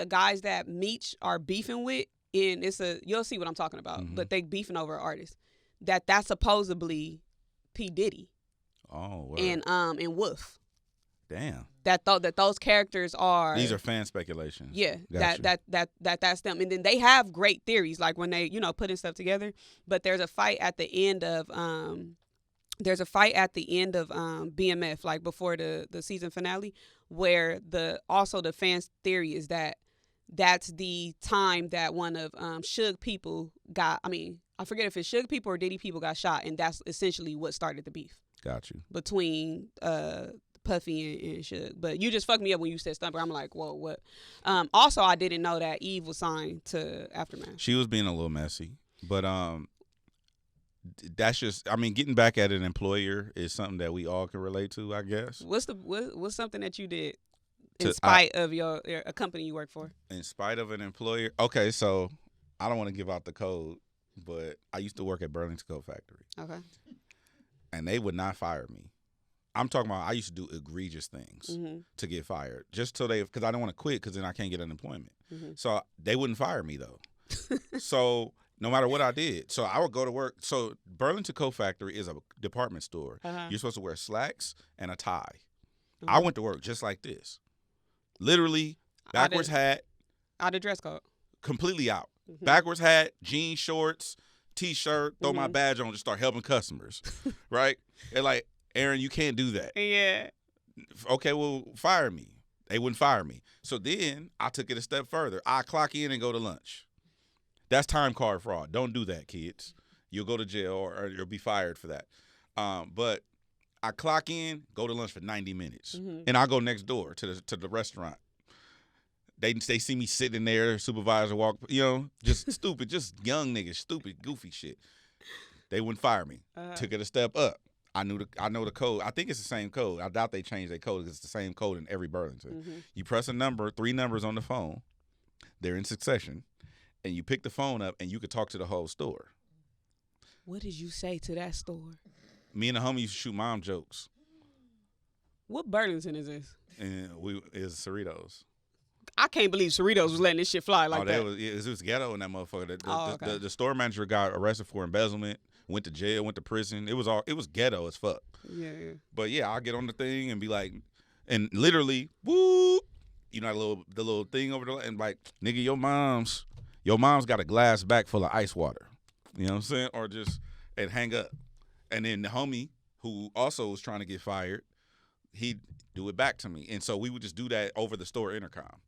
guys that Meech are beefing with, and you'll see what I'm talking about, but they beefing over an artist. That's supposedly P. Diddy. Oh, word. And Wolf. Damn. That those characters are. These are fan speculations. Yeah, that's them, and then they have great theories, like when they putting stuff together. But there's a fight at the end of BMF, like before the season finale, where the fans' theory is that that's the time that one of Suge people got. I mean, I forget if it's Suge people or Diddy people got shot, and that's essentially what started the beef. Got you. Between Puffy and Suge. But you just fucked me up when you said Stumper. I'm like, whoa, what? Also, I didn't know that Eve was signed to Aftermath. She was being a little messy. But that's just, I mean, getting back at an employer is something that we all can relate to, I guess. What's something that you did in spite of a company you work for? In spite of an employer? Okay, so I don't want to give out the code, but I used to work at Burlington Coat Factory. Okay. And they would not fire me. I'm talking about I used to do egregious things to get fired. Just till because I don't want to quit because then I can't get unemployment. So they wouldn't fire me though. So no matter what I did. So I would go to work. So Burlington Coat Factory is a department store. You're supposed to wear slacks and a tie. I went to work just like this. Literally backwards hat. Out of dress code. Completely out. Backwards hat, jeans, shorts, T-shirt, throw my badge on, just start helping customers. Right? And Aaron, you can't do that. Yeah. Okay, well, fire me. They wouldn't fire me. So then I took it a step further. I clock in and go to lunch. That's time card fraud. Don't do that, kids. You'll go to jail or you'll be fired for that. But I clock in, go to lunch for 90 minutes, and I go next door to the restaurant. They see me sitting there, supervisor walk, just stupid, just young niggas, stupid, goofy shit. They wouldn't fire me. Took it a step up. I know the code. I think it's the same code. I doubt they changed their code because it's the same code in every Burlington. You press a number, 3 numbers on the phone. They're in succession, and you pick the phone up, and you could talk to the whole store. What did you say to that store? Me and the homie used to shoot mom jokes. What Burlington is this? And it's Cerritos. I can't believe Cerritos was letting this shit fly like that. It was ghetto in that motherfucker. Okay. The store manager got arrested for embezzlement, went to jail, went to prison. It was ghetto as fuck. Yeah. But yeah, I'll get on the thing and be like, and literally, woo, the little thing over there, and like, nigga, your mom's got a glass back full of ice water. You know what I'm saying? Or just, and hang up. And then the homie, who also was trying to get fired, he'd do it back to me. And so we would just do that over the store intercom.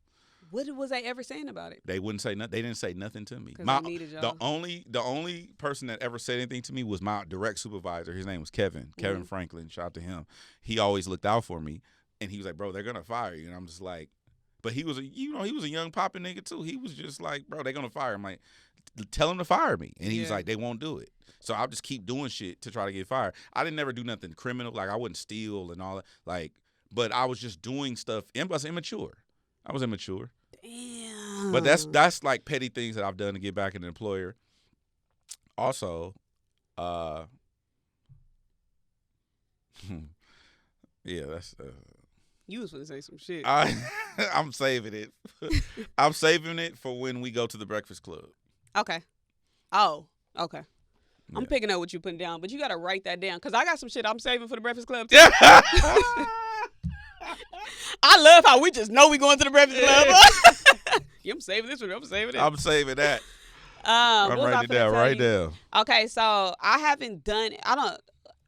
What was they ever saying about it? They wouldn't say nothing. They didn't say nothing to me. Because they needed y'all. The only person that ever said anything to me was my direct supervisor. His name was Kevin Franklin. Shout out to him. He always looked out for me. And he was like, bro, they're going to fire you. And I'm just like, but he was a young poppin' nigga too. He was just like, bro, they're going to fire him. Like, tell him to fire me. And he was like, they won't do it. So I'll just keep doing shit to try to get fired. I didn't never do nothing criminal. Like, I wouldn't steal and all that. Like, but I was just doing stuff. I was immature. Damn. But that's like petty things that I've done to get back at an employer. Also, yeah, that's. You was going to say some shit. I'm saving it. I'm saving it for when we go to the Breakfast Club. Okay. Oh, okay. I'm picking up what you putting down, but you got to write that down because I got some shit I'm saving for the Breakfast Club too. I love how we just know we going to the Breakfast Club. I'm saving this one. I'm saving it. I'm saving that. I'm writing it down right now. Okay, so I haven't done. I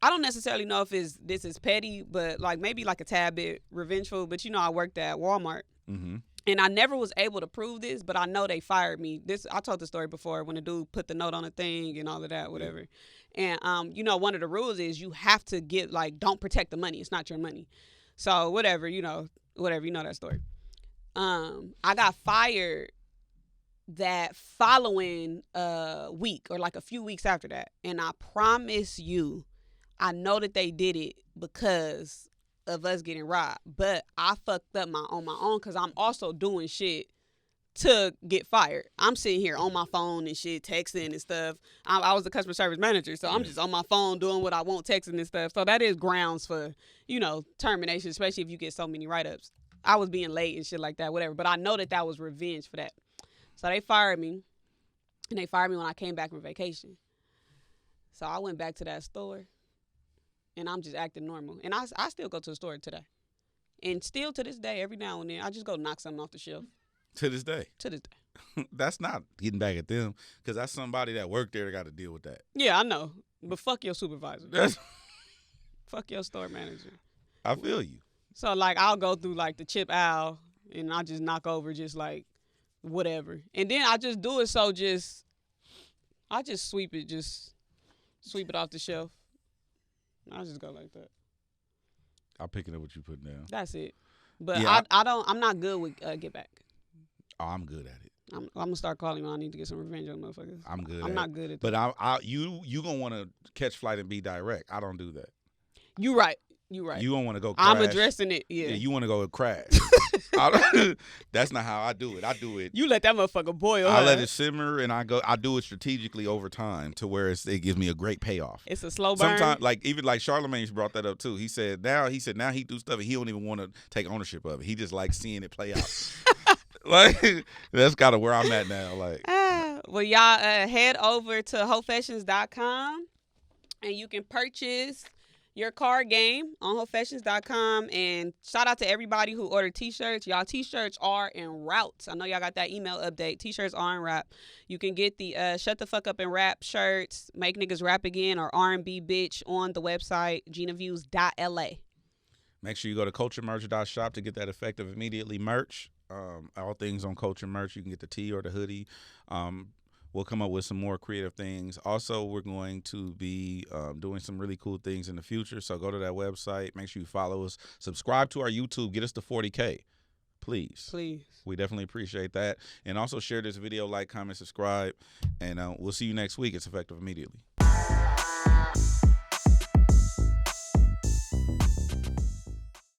don't necessarily know if this is petty, but like maybe like a tad bit revengeful. But I worked at Walmart. Mm-hmm. And I never was able to prove this, but I know they fired me. I told the story before when the dude put the note on the thing and all of that, whatever. And one of the rules is you have to get don't protect the money. It's not your money. So whatever, you know that story. I got fired that following week or like a few weeks after that. And I promise you, I know that they did it because of us getting robbed, but I fucked up on my own because I'm also doing shit to get fired. I'm sitting here on my phone and shit, texting and stuff. I was the customer service manager, so I'm just on my phone doing what I want, texting and stuff. So that is grounds for, termination, especially if you get so many write-ups. I was being late and shit like that, whatever. But I know that was revenge for that. So they fired me, and they fired me when I came back from vacation. So I went back to that store. And I'm just acting normal. And I still go to the store today. And still to this day, every now and then, I just go knock something off the shelf. To this day? To this day. That's not getting back at them, because that's somebody that worked there that got to deal with that. Yeah, I know. But fuck your supervisor. Fuck your store manager. I feel you. So, I'll go through, the chip aisle, and I just knock over just, whatever. And then I just do it I just sweep it off the shelf. I just go like that. I'm picking up what you put down. That's it. But yeah, I'm not good with get back. Oh, I'm good at it. I'm gonna start calling when I need to get some revenge on motherfuckers. I'm not good at that. But you gonna want to catch flight and be direct. I don't do that. You right. You don't want to go crash. I'm addressing it, yeah. You want to go crash. That's not how I do it. I do it. You let that motherfucker boil. I let it simmer, and I do it strategically over time to where it gives me a great payoff. It's a slow burn. Sometimes, even Charlamagne brought that up too. He said now he do stuff and he don't even want to take ownership of it. He just likes seeing it play out. That's kind of where I'm at now. Well, y'all head over to hopefashions.com and you can purchase your card game on hofashions.com. And shout out to everybody who ordered T-shirts. Y'all, T-shirts are en route. I know y'all got that email update. T-shirts are en route. You can get the Shut the Fuck Up and Rap shirts, Make Niggas Rap Again, or R&B Bitch on the website, GinaViews.la. Make sure you go to culturemerch.shop to get that effective immediately merch. All things on Culture Merch. You can get the tee or the hoodie. We'll come up with some more creative things. Also, we're going to be doing some really cool things in the future. So go to that website. Make sure you follow us. Subscribe to our YouTube. Get us to 40K. Please. Please. We definitely appreciate that. And also share this video, like, comment, subscribe. And we'll see you next week. It's effective immediately.